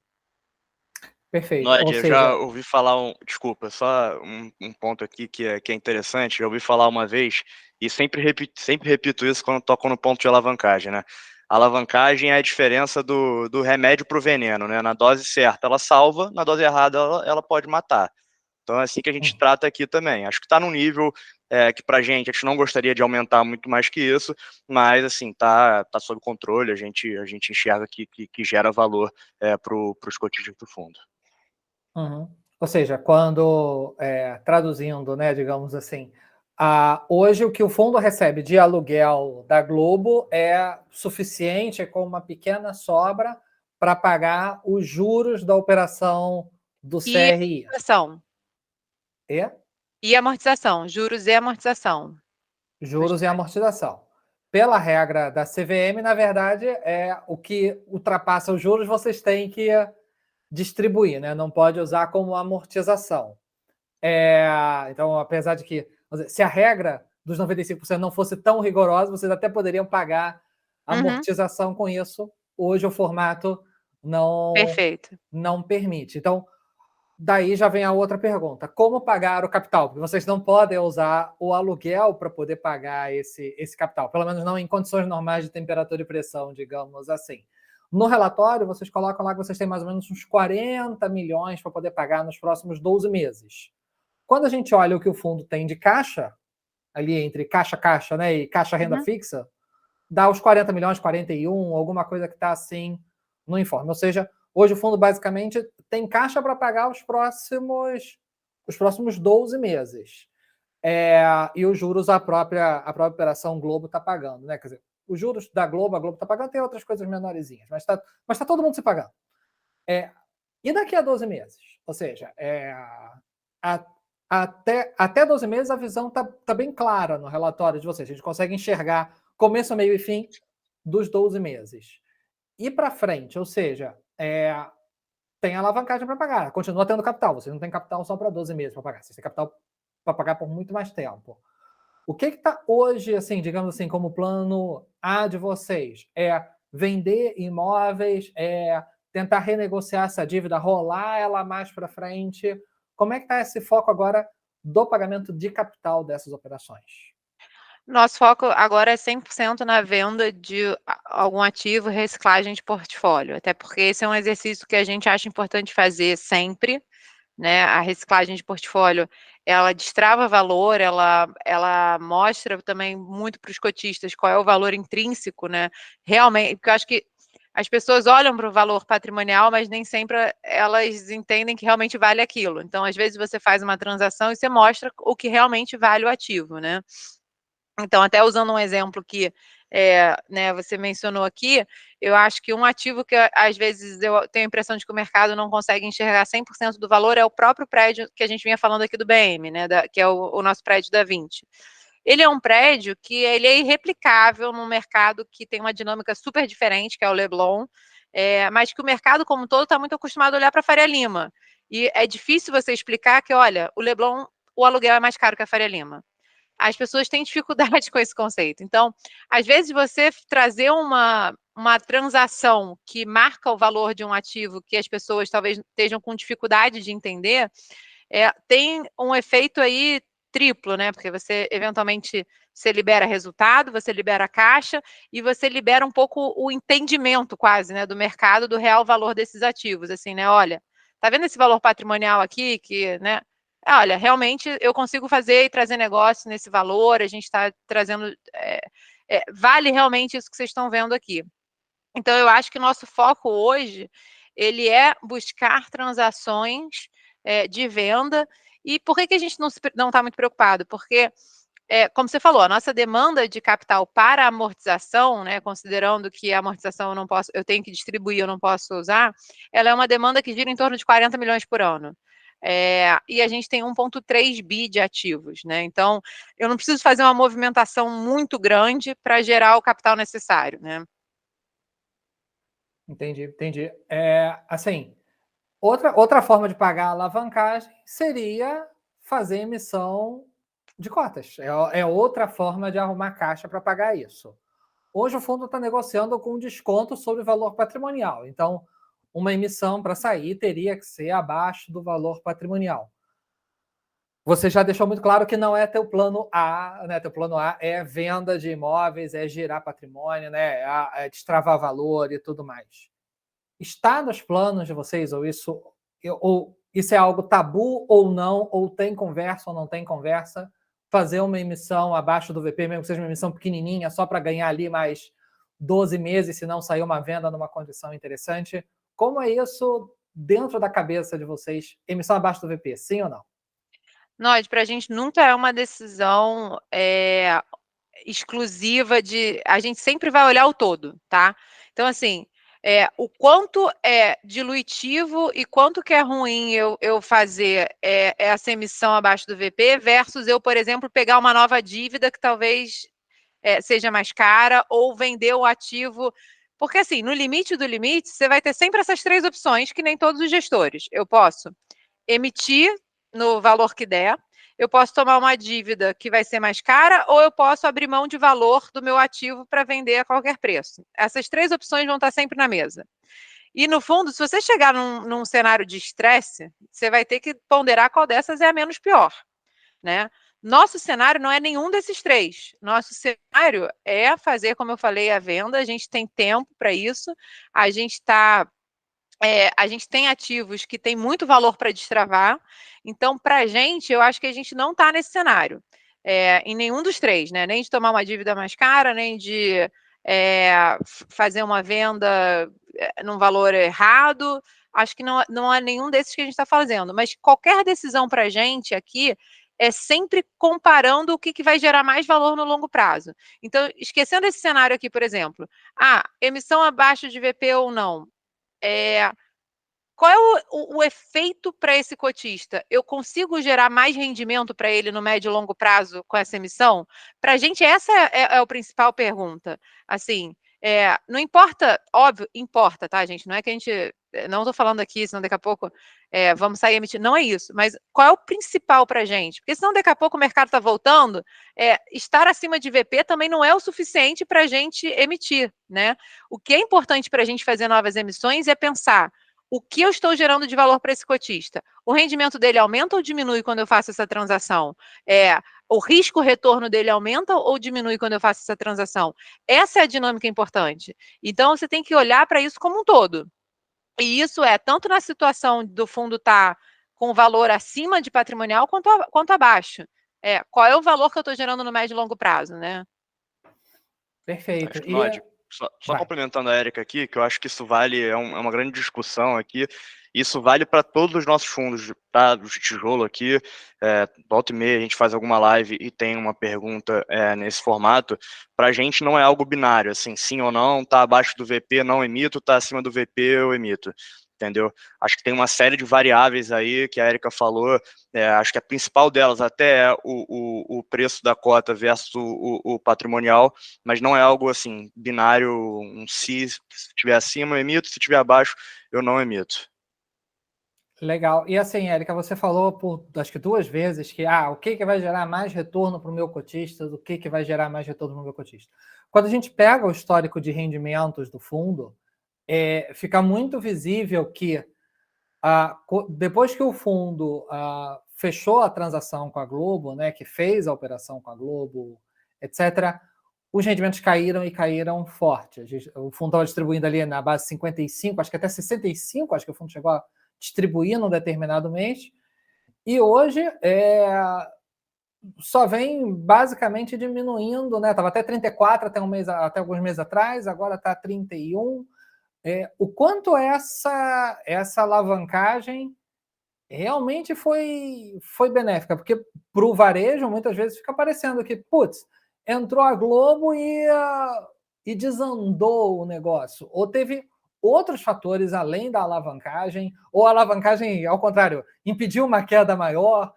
Perfeito. Nod, Ou eu já seja, ouvi falar desculpa, só um ponto aqui que é interessante. Já ouvi falar uma vez, e sempre repito isso quando toco no ponto de alavancagem, né? A alavancagem é a diferença do remédio para o veneno, né? Na dose certa ela salva, na dose errada ela pode matar. Então é assim que a gente trata aqui também. Acho que está num nível que pra gente, a gente não gostaria de aumentar muito mais que isso, mas assim, tá sob controle, a gente enxerga que gera valor para os cotistas do fundo. uhum. Ou seja, quando traduzindo, né, digamos assim, hoje o que o fundo recebe de aluguel da Globo é suficiente, com uma pequena sobra, para pagar os juros da operação do E CRI. amortização. E E amortização, juros e amortização. juros e amortização. Pela regra da CVM, na verdade, o que ultrapassa os juros, vocês têm que distribuir, né? Não pode usar como amortização. Então, apesar de que, se a regra dos 95% não fosse tão rigorosa, vocês até poderiam pagar amortização com isso, hoje o formato Perfeito. não permite. Então, daí já vem a outra pergunta: como pagar o capital? Porque vocês não podem usar o aluguel para poder pagar esse capital, pelo menos não em condições normais de temperatura e pressão, digamos assim. No relatório, vocês colocam lá que vocês têm mais ou menos uns 40 milhões para poder pagar nos próximos 12 meses. Quando a gente olha o que o fundo tem de caixa, ali entre caixa, né, e caixa renda fixa, dá os 40 milhões, 41, alguma coisa que está assim no informe. Ou seja, hoje o fundo basicamente tem caixa para pagar os próximos 12 meses. E os juros a própria operação Globo está pagando, né? Quer dizer, os juros da Globo, a Globo está pagando, tem outras coisas menorzinhas, mas tá todo mundo se pagando. E daqui a 12 meses? Ou seja, até 12 meses a visão está bem clara no relatório de vocês. A gente consegue enxergar começo, meio e fim dos 12 meses. E para frente, ou seja, tem alavancagem para pagar, continua tendo capital. Vocês não têm capital só para 12 meses para pagar, vocês têm capital para pagar por muito mais tempo. O que está hoje, assim, digamos assim, como plano A de vocês? É vender imóveis, tentar renegociar essa dívida, rolar ela mais para frente? Como é que está esse foco agora do pagamento de capital dessas operações? Nosso foco agora é 100% na venda de algum ativo, reciclagem de portfólio, até porque esse é um exercício que a gente acha importante fazer sempre, né? A reciclagem de portfólio, ela destrava valor, ela mostra também muito para os cotistas qual é o valor intrínseco, né? Realmente, porque eu acho que as pessoas olham para o valor patrimonial, mas nem sempre elas entendem que realmente vale aquilo. Então, às vezes você faz uma transação e você mostra o que realmente vale o ativo, né? Então, até usando um exemplo que né, você mencionou aqui, eu acho que um ativo que às vezes eu tenho a impressão de que o mercado não consegue enxergar 100% do valor é o próprio prédio que a gente vinha falando aqui do BM, né, que é o nosso prédio da 20. Ele é um prédio que ele é irreplicável num mercado que tem uma dinâmica super diferente, que é o Leblon, mas que o mercado como um todo está muito acostumado a olhar para a Faria Lima. E é difícil você explicar que, olha, o Leblon, o aluguel é mais caro que a Faria Lima. As pessoas têm dificuldade com esse conceito. Então, às vezes, você trazer uma transação que marca o valor de um ativo que as pessoas talvez estejam com dificuldade de entender, tem um efeito aí triplo, né? Porque você, eventualmente, você libera resultado, você libera caixa e você libera um pouco o entendimento quase, né, do mercado, do real valor desses ativos. Assim, né? Olha, tá vendo esse valor patrimonial aqui que, né? Olha, realmente eu consigo fazer e trazer negócio nesse valor, a gente está trazendo, vale realmente isso que vocês estão vendo aqui. Então, eu acho que o nosso foco hoje, ele é buscar transações de venda. E por que a gente não está muito preocupado? Porque, como você falou, a nossa demanda de capital para amortização, né, considerando que a amortização eu tenho que distribuir, eu não posso usar, ela é uma demanda que gira em torno de 40 milhões por ano. E a gente tem 1,3 bi de ativos, né? Então, eu não preciso fazer uma movimentação muito grande para gerar o capital necessário, né? Entendi. Assim, outra forma de pagar a alavancagem seria fazer emissão de cotas. É outra forma de arrumar caixa para pagar isso. Hoje o fundo está negociando com desconto sobre o valor patrimonial. Então, uma emissão para sair teria que ser abaixo do valor patrimonial. Você já deixou muito claro que não é teu plano A, né? Teu plano A é venda de imóveis, é girar patrimônio, né? É destravar valor e tudo mais. Está nos planos de vocês, ou isso é algo tabu ou não, ou tem conversa ou não tem conversa, fazer uma emissão abaixo do VP, mesmo que seja uma emissão pequenininha, só para ganhar ali mais 12 meses, se não sair uma venda numa condição interessante? Como é isso dentro da cabeça de vocês? Emissão abaixo do VP, sim ou não? Nós, para a gente nunca é uma decisão exclusiva de... A gente sempre vai olhar o todo, tá? Então, assim, o quanto é diluitivo e quanto que é ruim eu fazer essa emissão abaixo do VP versus eu, por exemplo, pegar uma nova dívida que talvez seja mais cara ou vender o ativo. Porque, assim, no limite do limite, você vai ter sempre essas três opções que nem todos os gestores. Eu posso emitir no valor que der, eu posso tomar uma dívida que vai ser mais cara, ou eu posso abrir mão de valor do meu ativo para vender a qualquer preço. Essas 3 opções vão estar sempre na mesa. E, no fundo, se você chegar num cenário de estresse, você vai ter que ponderar qual dessas é a menos pior, né? Nosso cenário não é nenhum desses 3. Nosso cenário é fazer, como eu falei, a venda. A gente tem tempo para isso. A gente tem ativos que têm muito valor para destravar. Então, para a gente, eu acho que a gente não está nesse cenário. Em nenhum dos 3, né? Nem de tomar uma dívida mais cara, nem de fazer uma venda num valor errado. Acho que não é nenhum desses que a gente está fazendo. Mas qualquer decisão para a gente aqui é sempre comparando o que vai gerar mais valor no longo prazo. Então, esquecendo esse cenário aqui, por exemplo, emissão abaixo de VP ou não, qual é o efeito para esse cotista? Eu consigo gerar mais rendimento para ele no médio e longo prazo com essa emissão? Para a gente, essa é a principal pergunta. Assim, não importa, óbvio, importa, tá, gente? Não é que a gente... Não estou falando aqui, senão daqui a pouco vamos sair emitindo. Não é isso. Mas qual é o principal para a gente? Porque senão daqui a pouco o mercado está voltando, estar acima de VP também não é o suficiente para a gente emitir, né? O que é importante para a gente fazer novas emissões é pensar: o que eu estou gerando de valor para esse cotista? O rendimento dele aumenta ou diminui quando eu faço essa transação? O risco-retorno dele aumenta ou diminui quando eu faço essa transação? Essa é a dinâmica importante. Então, você tem que olhar para isso como um todo. E isso tanto na situação do fundo estar com valor acima de patrimonial quanto abaixo. Qual é o valor que eu estou gerando no médio e longo prazo, né? Perfeito. Acho que, Nod, só complementando a Érica aqui, que eu acho que isso vale, é uma grande discussão aqui, isso vale para todos os nossos fundos, tá? De tijolo aqui, volta e meia a gente faz alguma live e tem uma pergunta nesse formato. Para a gente não é algo binário, assim, sim ou não, tá abaixo do VP, não emito, tá acima do VP, eu emito. Entendeu? Acho que tem uma série de variáveis aí que a Érica falou, acho que a principal delas até é o preço da cota versus o patrimonial, mas não é algo assim, binário, se estiver acima eu emito, se estiver abaixo eu não emito. Legal. E assim, Érica, você falou por acho que 2 vezes que o que vai gerar mais retorno para o meu cotista, do que vai gerar mais retorno para o meu cotista. Quando a gente pega o histórico de rendimentos do fundo, fica muito visível que depois que o fundo fechou a transação com a Globo, né, que fez a operação com a Globo, etc., os rendimentos caíram e caíram forte. O fundo estava distribuindo ali na base 55, acho que até 65, acho que o fundo chegou a distribuir num determinado mês, e hoje só vem basicamente diminuindo, né? Estava até 34 até alguns meses atrás, agora está 31. O quanto essa alavancagem realmente foi benéfica, porque para o varejo muitas vezes fica parecendo que, putz, entrou a Globo e desandou o negócio, ou teve outros fatores além da alavancagem, ou a alavancagem, ao contrário, impediu uma queda maior,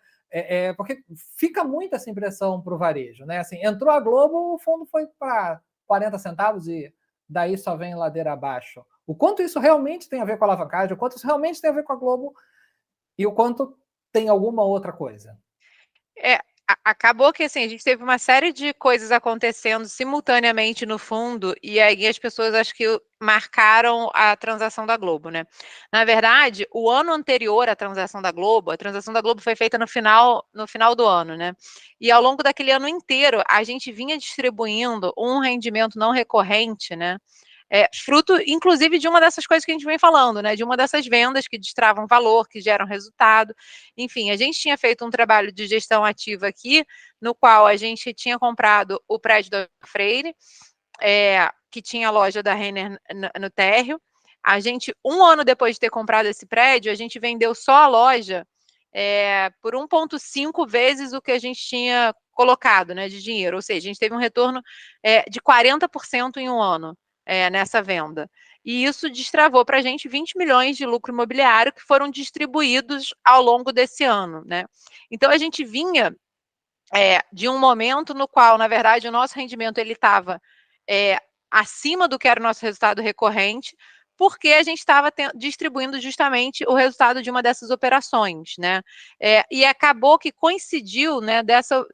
porque fica muito essa impressão para o varejo, né? Assim, entrou a Globo, o fundo foi para 40 centavos e daí só vem ladeira abaixo. O quanto isso realmente tem a ver com a alavancagem, o quanto isso realmente tem a ver com a Globo e o quanto tem alguma outra coisa. Acabou que assim, a gente teve uma série de coisas acontecendo simultaneamente no fundo, e aí as pessoas acho que marcaram a transação da Globo, né? Na verdade, o ano anterior à transação da Globo, a transação da Globo foi feita no final do ano, né? E ao longo daquele ano inteiro, a gente vinha distribuindo um rendimento não recorrente, né? Fruto, inclusive, de uma dessas coisas que a gente vem falando, né? De uma dessas vendas que destravam valor, que geram resultado. Enfim, a gente tinha feito um trabalho de gestão ativa aqui, no qual a gente tinha comprado o prédio da Freire, que tinha a loja da Renner no térreo. A gente, 1 ano depois de ter comprado esse prédio, a gente vendeu só a loja por 1,5 vezes o que a gente tinha colocado, né, de dinheiro. Ou seja, a gente teve um retorno de 40% em 1 ano. Nessa venda. E isso destravou para a gente 20 milhões de lucro imobiliário que foram distribuídos ao longo desse ano, né? Então, a gente vinha de um momento no qual, na verdade, o nosso rendimento ele estava acima do que era o nosso resultado recorrente, porque a gente estava distribuindo justamente o resultado de uma dessas operações, né? E acabou que coincidiu, né,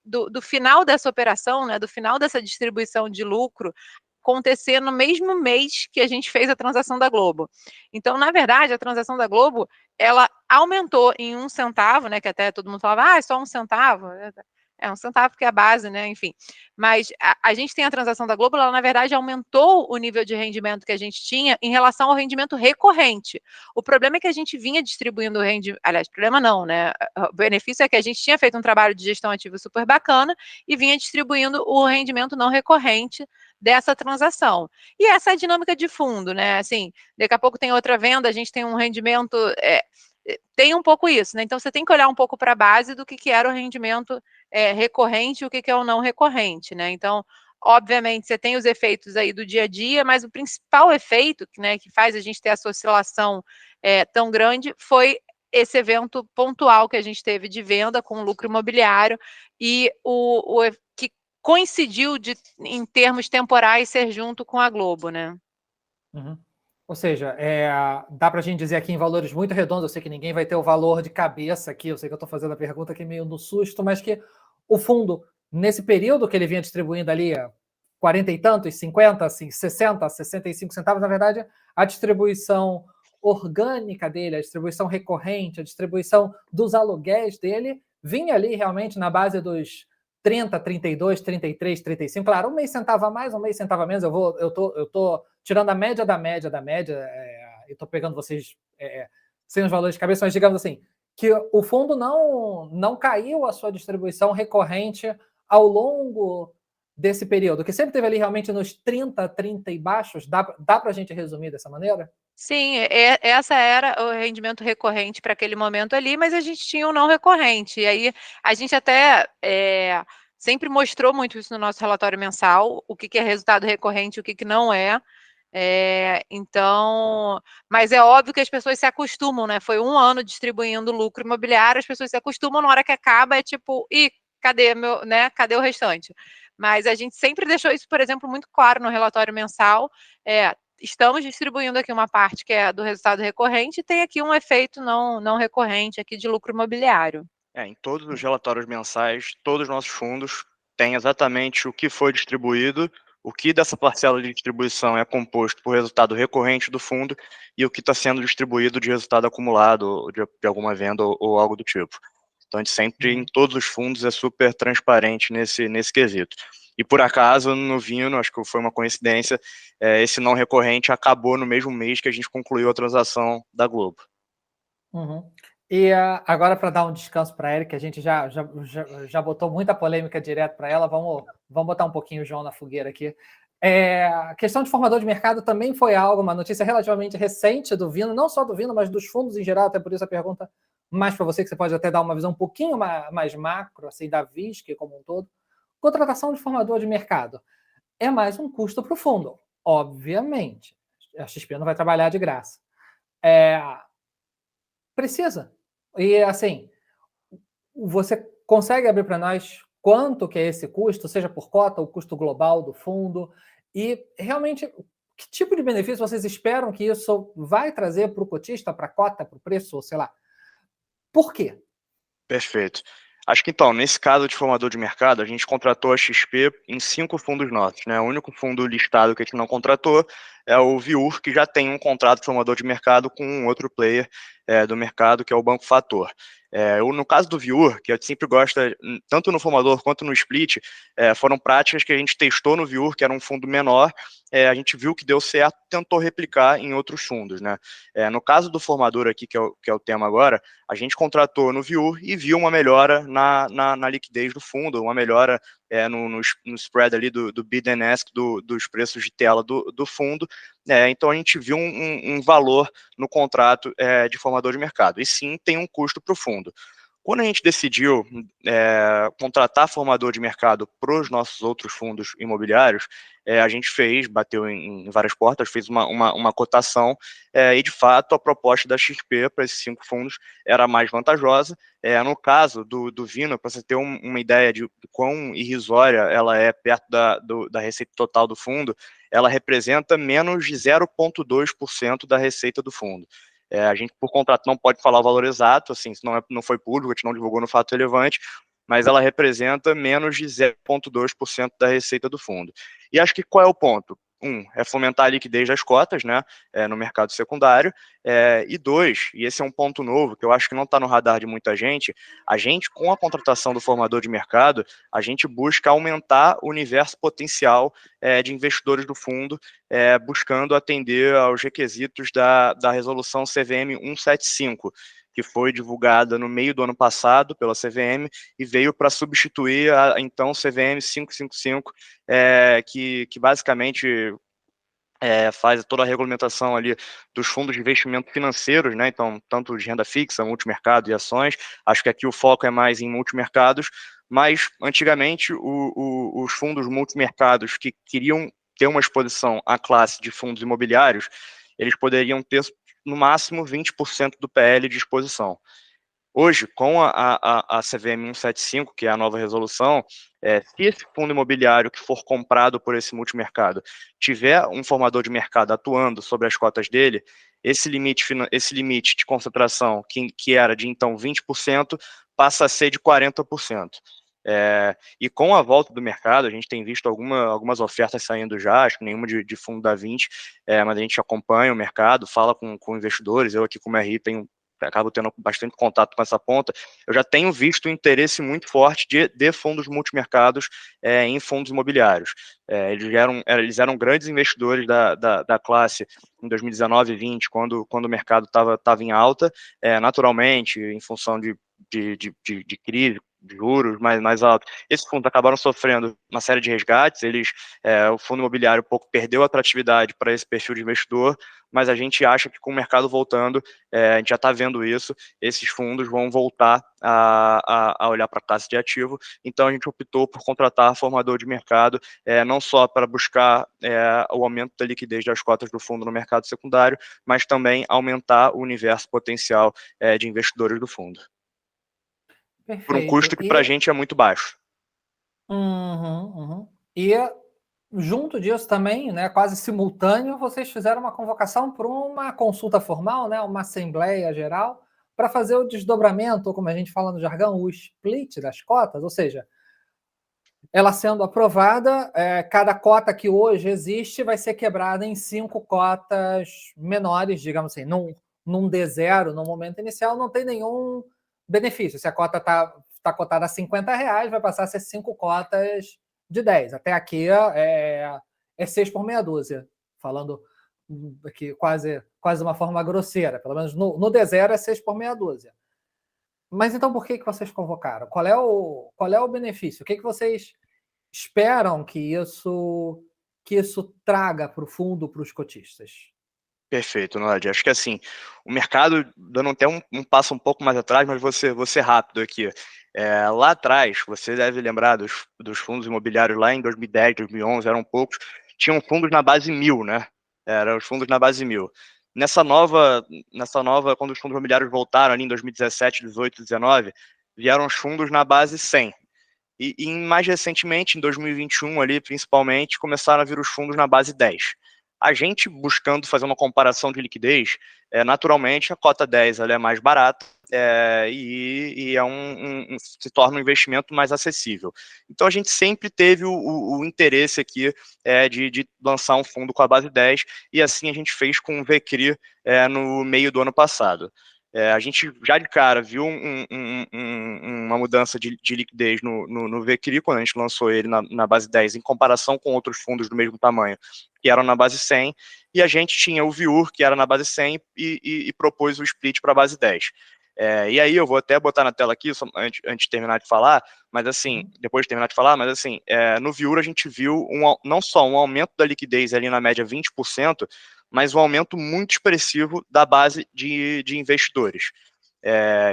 do final dessa operação, né, do final dessa distribuição de lucro, acontecer no mesmo mês que a gente fez a transação da Globo. Então, na verdade, a transação da Globo, ela aumentou em 1 centavo, né, que até todo mundo falava, é só 1 centavo. É 1 centavo que é a base, né, enfim. Mas a gente tem a transação da Globo, ela na verdade aumentou o nível de rendimento que a gente tinha em relação ao rendimento recorrente. O problema é que a gente vinha distribuindo o rendimento, aliás, problema não, né, o benefício é que a gente tinha feito um trabalho de gestão ativa super bacana e vinha distribuindo o rendimento não recorrente dessa transação. E essa é a dinâmica de fundo, né, assim, daqui a pouco tem outra venda, a gente tem um rendimento, tem um pouco isso, né, então você tem que olhar um pouco para a base do que era o rendimento recorrente e o que é o não recorrente, né, então, obviamente, você tem os efeitos aí do dia a dia, mas o principal efeito, né, que faz a gente ter essa oscilação tão grande foi esse evento pontual que a gente teve de venda com lucro imobiliário e que coincidiu em termos temporais ser junto com a Globo, né? Uhum. Ou seja, dá para a gente dizer aqui em valores muito redondos, eu sei que ninguém vai ter o valor de cabeça aqui, eu sei que eu estou fazendo a pergunta aqui meio no susto, mas que o fundo, nesse período que ele vinha distribuindo ali, 40 e tantos, 50, assim, 60, 65 centavos, na verdade, a distribuição orgânica dele, a distribuição recorrente, a distribuição dos aluguéis dele, vinha ali realmente na base dos 30, 32, 33, 35, claro, um mês centavo a mais, um mês centavo a menos, eu tô tirando a média da média da média, eu estou pegando vocês sem os valores de cabeça, mas digamos assim, que o fundo não caiu a sua distribuição recorrente ao longo desse período, que sempre teve ali realmente nos 30, 30 e baixos, dá para a gente resumir dessa maneira? Sim, essa era o rendimento recorrente para aquele momento ali, mas a gente tinha o não recorrente. E aí a gente até sempre mostrou muito isso no nosso relatório mensal, o que é resultado recorrente e o que não é. Então, mas é óbvio que as pessoas se acostumam, né? Foi 1 ano distribuindo lucro imobiliário, as pessoas se acostumam, na hora que acaba é tipo, cadê né? Cadê o restante? Mas a gente sempre deixou isso, por exemplo, muito claro no relatório mensal. Estamos distribuindo aqui uma parte que é do resultado recorrente e tem aqui um efeito não recorrente aqui de lucro imobiliário. Em todos os relatórios mensais, todos os nossos fundos têm exatamente o que foi distribuído, o que dessa parcela de distribuição é composto por resultado recorrente do fundo e o que está sendo distribuído de resultado acumulado de alguma venda ou algo do tipo. Então, a gente sempre, em todos os fundos, é super transparente nesse quesito. E, por acaso, no Vino, acho que foi uma coincidência, esse não recorrente acabou no mesmo mês que a gente concluiu a transação da Globo. Uhum. E agora, para dar um descanso para a Erika, a gente já botou muita polêmica direto para ela, vamos botar um pouquinho o João na fogueira aqui. A questão de formador de mercado também foi uma notícia relativamente recente do Vino, não só do Vino, mas dos fundos em geral, até por isso a pergunta mais para você, que você pode até dar uma visão um pouquinho mais macro, assim, da VISC como um todo. Contratação de formador de mercado é mais um custo para o fundo, obviamente. A XP não vai trabalhar de graça. Precisa. E, assim, você consegue abrir para nós quanto que é esse custo, seja por cota, o custo global do fundo, e realmente que tipo de benefício vocês esperam que isso vai trazer para o cotista, para a cota, para o preço, ou sei lá. Por quê? Perfeito. Acho que então, nesse caso de formador de mercado, a gente contratou a XP em 5 fundos nossos, né? O único fundo listado que a gente não contratou é o Viur, que já tem um contrato de formador de mercado com um outro player do mercado, que é o Banco Fator. No caso do Viur, que a gente sempre gosta, tanto no formador quanto no split, foram práticas que a gente testou no Viur, que era um fundo menor, a gente viu que deu certo, tentou replicar em outros fundos, né? No caso do formador aqui, que é o tema agora, a gente contratou no Viur e viu uma melhora na liquidez do fundo, uma melhora no spread ali do bid and ask dos preços de tela do fundo. Então a gente viu um valor no contrato de formador de mercado. E sim, tem um custo para o fundo. Quando a gente decidiu contratar formador de mercado para os nossos outros fundos imobiliários, a gente bateu em várias portas, fez uma cotação, e de fato a proposta da XP para esses 5 fundos era mais vantajosa. No caso do Vino, para você ter uma ideia de quão irrisória ela é perto da receita total do fundo, ela representa menos de 0,2% da receita do fundo. A gente, por contrato, não pode falar o valor exato, assim, não foi público, a gente não divulgou no fato relevante, mas ela representa menos de 0,2% da receita do fundo. E acho que qual é o ponto? É fomentar a liquidez das cotas, né, no mercado secundário, e 2, e esse é um ponto novo, que eu acho que não está no radar de muita gente, a gente, com a contratação do formador de mercado, a gente busca aumentar o universo potencial de investidores do fundo, buscando atender aos requisitos da resolução CVM 175, que foi divulgada no meio do ano passado pela CVM e veio para substituir a então CVM 555, que basicamente faz toda a regulamentação ali dos fundos de investimento financeiros, né? Então, tanto de renda fixa, multimercado e ações. Acho que aqui o foco é mais em multimercados, mas antigamente os fundos multimercados que queriam ter uma exposição à classe de fundos imobiliários, eles poderiam ter no máximo 20% do PL de exposição. Hoje, com a CVM 175, que é a nova resolução, se esse fundo imobiliário que for comprado por esse multimercado tiver um formador de mercado atuando sobre as cotas dele, esse limite de concentração, que era de então 20%, passa a ser de 40%. E com a volta do mercado, a gente tem visto algumas ofertas saindo já, acho que nenhuma de fundo da 20, mas a gente acompanha o mercado, fala com investidores, eu aqui como RI acabo tendo bastante contato com essa ponta, eu já tenho visto um interesse muito forte de fundos multimercados em fundos imobiliários. Eles eram grandes investidores da classe em 2019 e 20, quando o mercado estava em alta, naturalmente, em função de crise, de juros mais altos. Esses fundos acabaram sofrendo uma série de resgates, o fundo imobiliário um pouco perdeu a atratividade para esse perfil de investidor, mas a gente acha que com o mercado voltando, a gente já está vendo isso, esses fundos vão voltar a olhar para a classe de ativo, então a gente optou por contratar formador de mercado, não só para buscar o aumento da liquidez das cotas do fundo no mercado secundário, mas também aumentar o universo potencial de investidores do fundo. Por um custo Perfeito. que para a gente é muito baixo. E junto disso também, né, quase simultâneo, vocês fizeram uma convocação para uma consulta formal, né, uma assembleia geral, para fazer o desdobramento, ou como a gente fala no jargão, o split das cotas, ou seja, ela sendo aprovada, cada cota que hoje existe vai ser quebrada em 5 cotas menores, digamos assim, num D0, no momento inicial, não tem nenhum benefício. Se a cota está cotada a R$50, vai passar a ser 5 cotas de 10. Até aqui é 6 por meia dúzia, falando aqui quase de uma forma grosseira. Pelo menos no D0 é 6 por meia dúzia. Mas então por que vocês convocaram? Qual é o benefício? O que vocês esperam que isso traga para o fundo, para os cotistas? Perfeito, Nod. Acho que assim, o mercado, dando até um passo um pouco mais atrás, mas vou ser rápido aqui. Lá atrás, você deve lembrar dos fundos imobiliários lá em 2010, 2011, eram poucos, tinham fundos na base 1000, né? Eram os fundos na base 1000. Nessa nova, quando os fundos imobiliários voltaram ali em 2017, 18, 19, vieram os fundos na base 100. E mais recentemente, em 2021 ali, principalmente, começaram a vir os fundos na base 10. A gente buscando fazer uma comparação de liquidez, naturalmente a cota 10 ela é mais barata e se torna um investimento mais acessível. Então a gente sempre teve o interesse aqui de lançar um fundo com a base 10 e assim a gente fez com o VCRI no meio do ano passado. A gente já de cara viu uma mudança de liquidez no VCRI, quando a gente lançou ele na base 10, em comparação com outros fundos do mesmo tamanho, que eram na base 100, e a gente tinha o VIUR, que era na base 100, e propôs o split para a base 10. E aí eu vou até botar na tela aqui, antes de terminar de falar, mas assim, depois de terminar de falar, mas assim, no VIUR a gente viu não só um aumento da liquidez ali na média 20%, mas um aumento muito expressivo da base de investidores.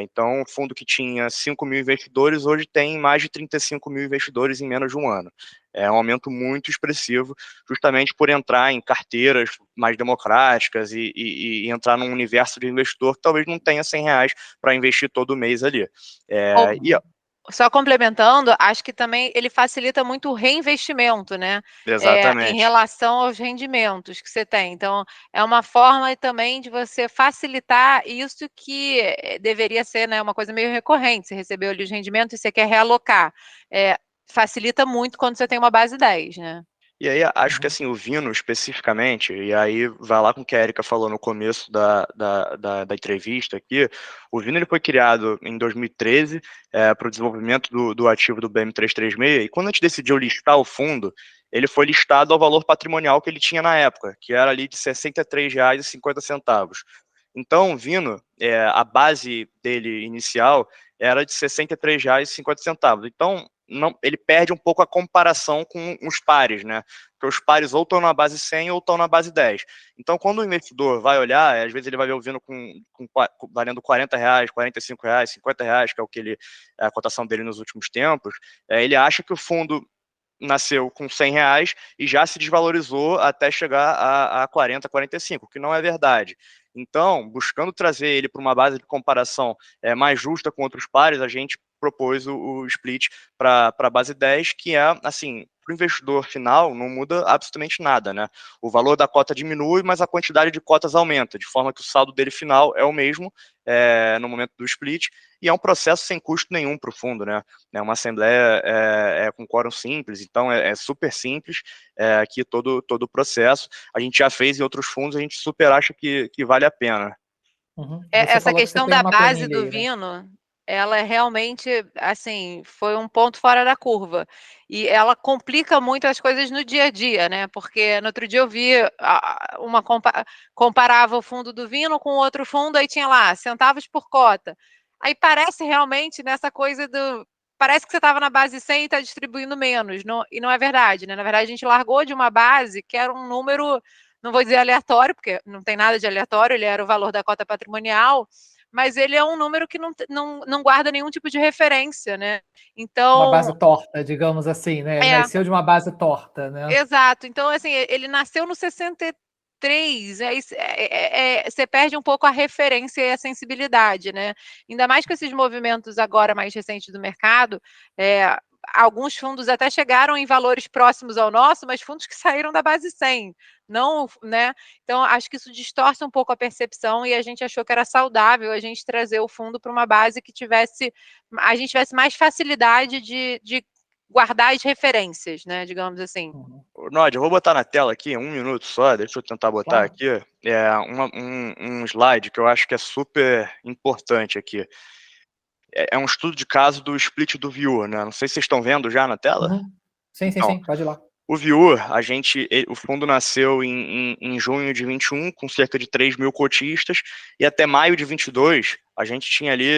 Então, um fundo que tinha 5 mil investidores, hoje tem mais de 35 mil investidores em menos de um ano. É um aumento muito expressivo, justamente por entrar em carteiras mais democráticas e entrar num universo de investidor que talvez não tenha R$ 100 para investir todo mês ali. Só complementando, acho que também ele facilita muito o reinvestimento, né? Em relação aos rendimentos que você tem. Então, é uma forma também de você facilitar isso que deveria ser, né, uma coisa meio recorrente. Você recebeu ali os rendimentos e você quer realocar. Facilita muito quando você tem uma base 10, né? E aí, acho que assim, o Vino especificamente, e aí vai lá com o que a Erika falou no começo da entrevista aqui, o Vino ele foi criado em 2013 para o desenvolvimento do ativo do BM336, e quando a gente decidiu listar o fundo, ele foi listado ao valor patrimonial que ele tinha na época, que era ali de R$ 63,50. Então, o Vino, a base dele inicial era de R$ 63,50. Então, ele perde um pouco a comparação com os pares, né? Porque os pares ou estão na base 100 ou estão na base 10. Então, quando o investidor vai olhar, às vezes ele vai ver o Vino valendo R$ 40, R$ 45, R$ 50, que é o que a cotação dele nos últimos tempos, ele acha que o fundo nasceu com R$ 100 e já se desvalorizou até chegar a 40, 45, que não é verdade. Então, buscando trazer ele para uma base de comparação mais justa com outros pares, a gente propôs o split para a base 10, que é, assim, para o investidor final não muda absolutamente nada, né? O valor da cota diminui, mas a quantidade de cotas aumenta, de forma que o saldo dele final é o mesmo no momento do split, e é um processo sem custo nenhum para o fundo, né? É uma assembleia com quórum simples, então é super simples aqui todo o processo. A gente já fez em outros fundos, a gente super acha que vale a pena. Essa questão da base do Vino, ela realmente, assim, foi um ponto fora da curva. E ela complica muito as coisas no dia a dia, né? Porque no outro dia eu vi comparava o fundo do Vino com outro fundo, aí tinha lá centavos por cota. Aí parece realmente nessa coisa parece que você estava na base 100 e está distribuindo menos. E não é verdade, né? Na verdade, a gente largou de uma base que era um número, não vou dizer aleatório, porque não tem nada de aleatório, ele era o valor da cota patrimonial, mas ele é um número que não guarda nenhum tipo de referência, né? Então, uma base torta, digamos assim, né? Ele nasceu de uma base torta, né? Exato. Então, assim, ele nasceu no 63, você perde um pouco a referência e a sensibilidade, né? Ainda mais com esses movimentos agora mais recentes do mercado, alguns fundos até chegaram em valores próximos ao nosso, mas fundos que saíram da base 100, não, né? Então, acho que isso distorce um pouco a percepção e a gente achou que era saudável a gente trazer o fundo para uma base que a gente tivesse mais facilidade de guardar as referências, né? Digamos assim. Nod, eu vou botar na tela aqui, 1 minuto só, deixa eu tentar botar aqui, um slide que eu acho que é super importante aqui. É um estudo de caso do split do Viewer, né? Não sei se vocês estão vendo já na tela. Sim, sim, pode ir lá. O Viewer, o fundo nasceu em junho de 21, com cerca de 3 mil cotistas, e até maio de 22, a gente tinha ali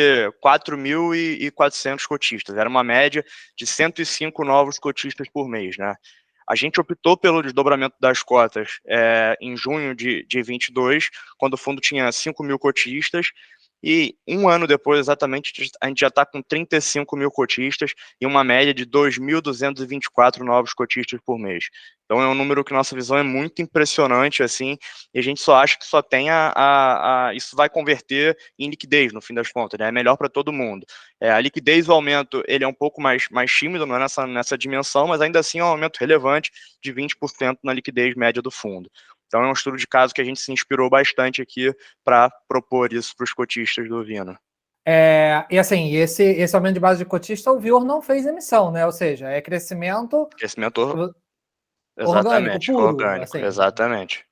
4.400 cotistas. Era uma média de 105 novos cotistas por mês, né? A gente optou pelo desdobramento das cotas em junho de 22, quando o fundo tinha 5 mil cotistas, e um ano depois, exatamente, a gente já está com 35 mil cotistas e uma média de 2.224 novos cotistas por mês. Então é um número que nossa visão é muito impressionante, assim, e a gente só acha que só tem isso vai converter em liquidez, no fim das contas, né? É melhor para todo mundo. A liquidez, o aumento, ele é um pouco mais tímido, não é nessa dimensão, mas ainda assim é um aumento relevante de 20% na liquidez média do fundo. Então é um estudo de caso que a gente se inspirou bastante aqui para propor isso para os cotistas do Vino. E assim, esse aumento de base de cotista, o Viewer não fez emissão, né? Ou seja, é crescimento orgânico, puro. Assim, exatamente.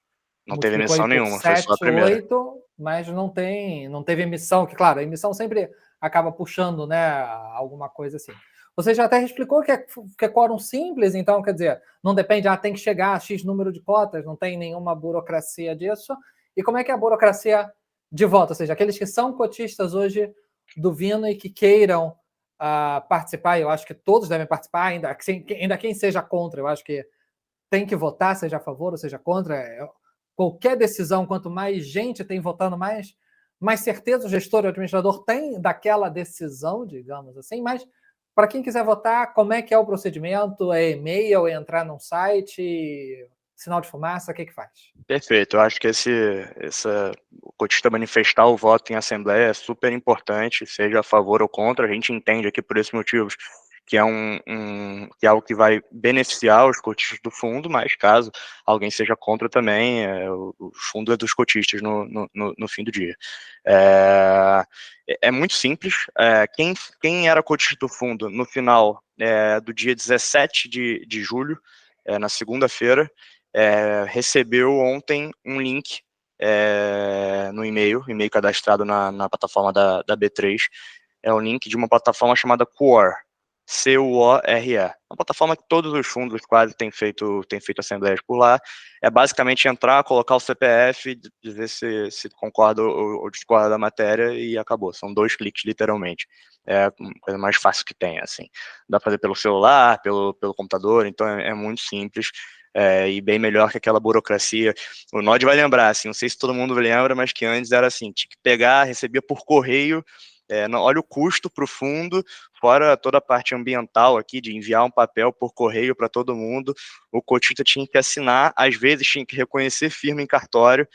Não teve emissão nenhuma, 7, foi só a primeira. 8, mas não teve emissão, que claro, a emissão sempre acaba puxando, né, alguma coisa assim. Você já até explicou que é quórum simples, então, quer dizer, não depende, tem que chegar a X número de cotas, não tem nenhuma burocracia disso. E como é que é a burocracia de voto? Ou seja, aqueles que são cotistas hoje do Vino e que queiram participar, eu acho que todos devem participar, ainda quem seja contra, eu acho que tem que votar, seja a favor ou seja contra. Qualquer decisão, quanto mais gente tem votando, mais mais certeza o gestor e o administrador têm daquela decisão, digamos assim, mas para quem quiser votar, como é que é o procedimento? É e-mail, é entrar num site, sinal de fumaça, o que faz? Perfeito, eu acho que o cotista manifestar o voto em assembleia é super importante, seja a favor ou contra, a gente entende aqui por esses motivos que é que é algo que vai beneficiar os cotistas do fundo, mas caso alguém seja contra também, o fundo é dos cotistas no fim do dia. É muito simples, quem era cotista do fundo no final do dia 17 de julho, na segunda-feira, recebeu ontem um link no e-mail cadastrado na plataforma da B3, é um link de uma plataforma chamada Quore, C-U-O-R-E. Uma plataforma que todos os fundos quase têm feito assembleias por lá. É basicamente entrar, colocar o CPF, dizer se concorda ou discorda da matéria e acabou. São 2 cliques, literalmente. É a coisa mais fácil que tem, assim. Dá para fazer pelo celular, pelo computador, então é muito simples. E bem melhor que aquela burocracia. O Nod vai lembrar, assim, não sei se todo mundo lembra, mas que antes era assim, tinha que pegar, recebia por correio, olha o custo para o fundo, fora toda a parte ambiental aqui, de enviar um papel por correio para todo mundo, o cotista tinha que assinar, às vezes tinha que reconhecer firma em cartório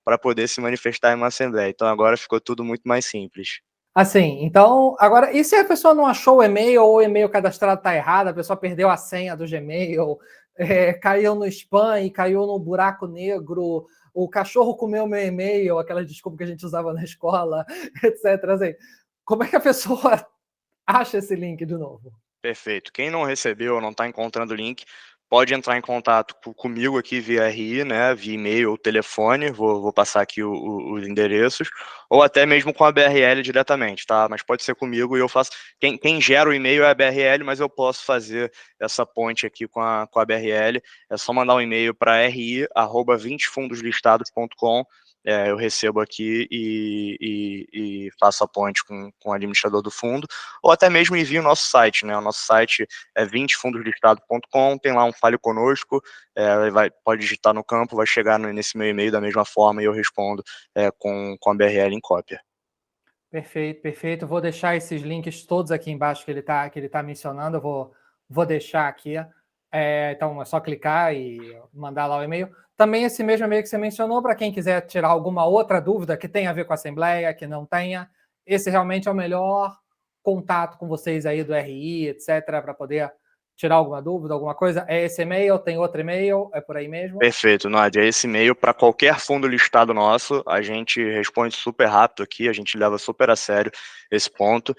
para poder se manifestar em uma assembleia. Então agora ficou tudo muito mais simples. Assim, então, agora, e se a pessoa não achou o e-mail ou o e-mail cadastrado está errado, a pessoa perdeu a senha do Gmail, caiu no spam e caiu no buraco negro, o cachorro comeu meu e-mail, aquela desculpa que a gente usava na escola, etc. Assim, como é que a pessoa acha esse link de novo? Perfeito. Quem não recebeu ou não está encontrando o link, pode entrar em contato comigo aqui via RI, né, via e-mail ou telefone, vou passar aqui os endereços, ou até mesmo com a BRL diretamente, tá? Mas pode ser comigo e eu faço. Quem gera o e-mail é a BRL, mas eu posso fazer essa ponte aqui com a BRL. É só mandar um e-mail para ri@20fundoslistados.com. Eu recebo aqui e faço a ponte com o administrador do fundo, ou até mesmo envio o nosso site, né? O nosso site é 20fundoslistados.com, tem lá um Fale Conosco, pode digitar no campo, vai chegar nesse meu e-mail da mesma forma e eu respondo com a BRL em cópia. Perfeito, perfeito. Vou deixar esses links todos aqui embaixo que ele tá mencionando, eu vou deixar aqui. Então é só clicar e mandar lá o e-mail. Também esse mesmo e-mail que você mencionou, para quem quiser tirar alguma outra dúvida que tenha a ver com a Assembleia, que não tenha, esse realmente é o melhor contato com vocês aí do RI, etc., para poder tirar alguma dúvida, alguma coisa. É esse e-mail, tem outro e-mail, é por aí mesmo? Perfeito, Nádia. É esse e-mail para qualquer fundo listado nosso, a gente responde super rápido aqui, a gente leva super a sério esse ponto.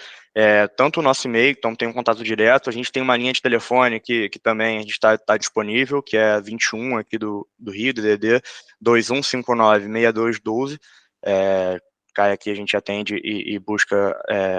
Tanto o nosso e-mail, então tem um contato direto, a gente tem uma linha de telefone que também a gente está disponível, que é 21 aqui do Rio, do DDD, 2159-6212. Cai aqui, a gente atende e busca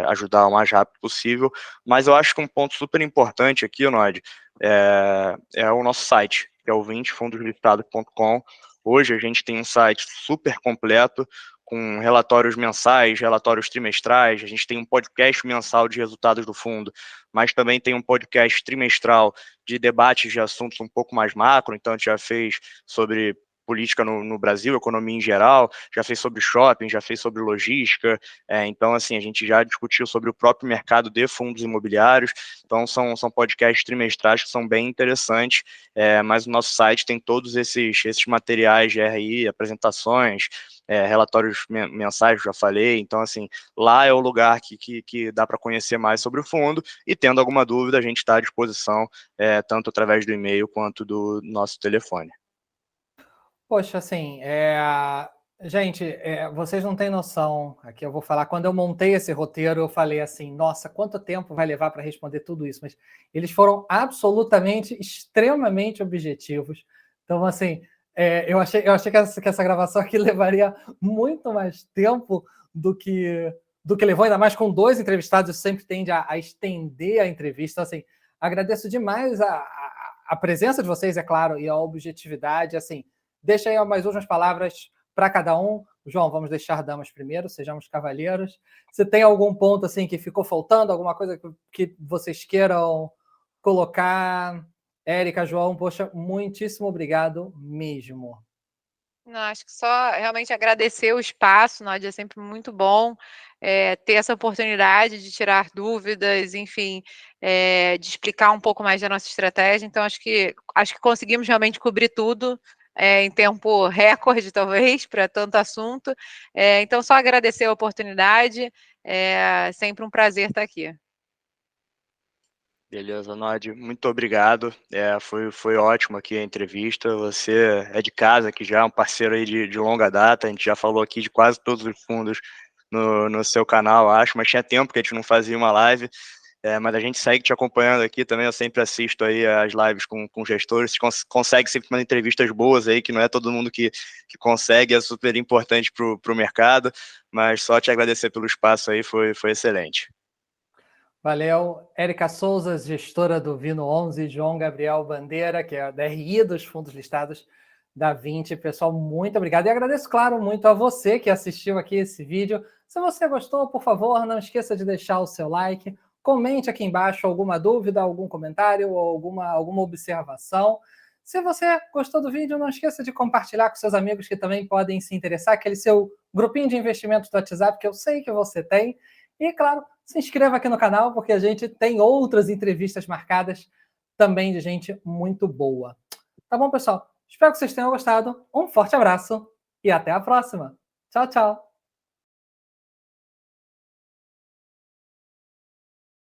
ajudar o mais rápido possível. Mas eu acho que um ponto super importante aqui, Nod, é o nosso site, que é o 20fundoslistados.com. Hoje a gente tem um site super completo, com relatórios mensais, relatórios trimestrais, a gente tem um podcast mensal de resultados do fundo, mas também tem um podcast trimestral de debates de assuntos um pouco mais macro, então a gente já fez sobre política no Brasil, economia em geral, já fez sobre shopping, já fez sobre logística, então assim, a gente já discutiu sobre o próprio mercado de fundos imobiliários, então são podcasts trimestrais que são bem interessantes, mas o nosso site tem todos esses materiais de RI, apresentações, relatórios mensais, já falei, então assim, lá é o lugar que dá para conhecer mais sobre o fundo, e tendo alguma dúvida, a gente está à disposição, tanto através do e-mail quanto do nosso telefone. Poxa, assim, gente, vocês não têm noção. Aqui eu vou falar, quando eu montei esse roteiro, eu falei assim, nossa, quanto tempo vai levar para responder tudo isso? Mas eles foram absolutamente, extremamente objetivos. Então, assim, eu achei que essa gravação aqui levaria muito mais tempo do que levou, ainda mais com 2 entrevistados, isso sempre tende a estender a entrevista. Então, assim, agradeço demais a presença de vocês, é claro, e a objetividade, assim. Deixa aí mais últimas palavras para cada um. João, vamos deixar damas primeiro, sejamos cavalheiros. Se tem algum ponto assim que ficou faltando, alguma coisa que vocês queiram colocar? Érica, João, poxa, muitíssimo obrigado mesmo. Não, acho que só realmente agradecer o espaço, Nádia, é sempre muito bom ter essa oportunidade de tirar dúvidas, enfim, de explicar um pouco mais da nossa estratégia. Então, acho que conseguimos realmente cobrir tudo em tempo recorde, talvez, para tanto assunto. Então, só agradecer a oportunidade, sempre um prazer estar aqui. Beleza, Nod, muito obrigado. Foi ótimo aqui a entrevista. Você é de casa, que já é um parceiro aí de longa data. A gente já falou aqui de quase todos os fundos no seu canal, acho, mas tinha tempo que a gente não fazia uma live. Mas a gente segue te acompanhando aqui também. Eu sempre assisto aí as lives com gestores. Você consegue sempre umas entrevistas boas aí, que não é todo mundo que consegue, é super importante para o mercado. Mas só te agradecer pelo espaço aí, foi excelente. Valeu. Érica Souza, gestora do Vino 11, João Gabriel Bandeira, que é a DRI dos fundos listados da 20. Pessoal, muito obrigado. E agradeço, claro, muito a você que assistiu aqui esse vídeo. Se você gostou, por favor, não esqueça de deixar o seu like. Comente aqui embaixo alguma dúvida, algum comentário ou alguma observação. Se você gostou do vídeo, não esqueça de compartilhar com seus amigos que também podem se interessar, aquele seu grupinho de investimentos do WhatsApp que eu sei que você tem. E, claro, se inscreva aqui no canal, porque a gente tem outras entrevistas marcadas também de gente muito boa. Tá bom, pessoal? Espero que vocês tenham gostado. Um forte abraço e até a próxima. Tchau, tchau.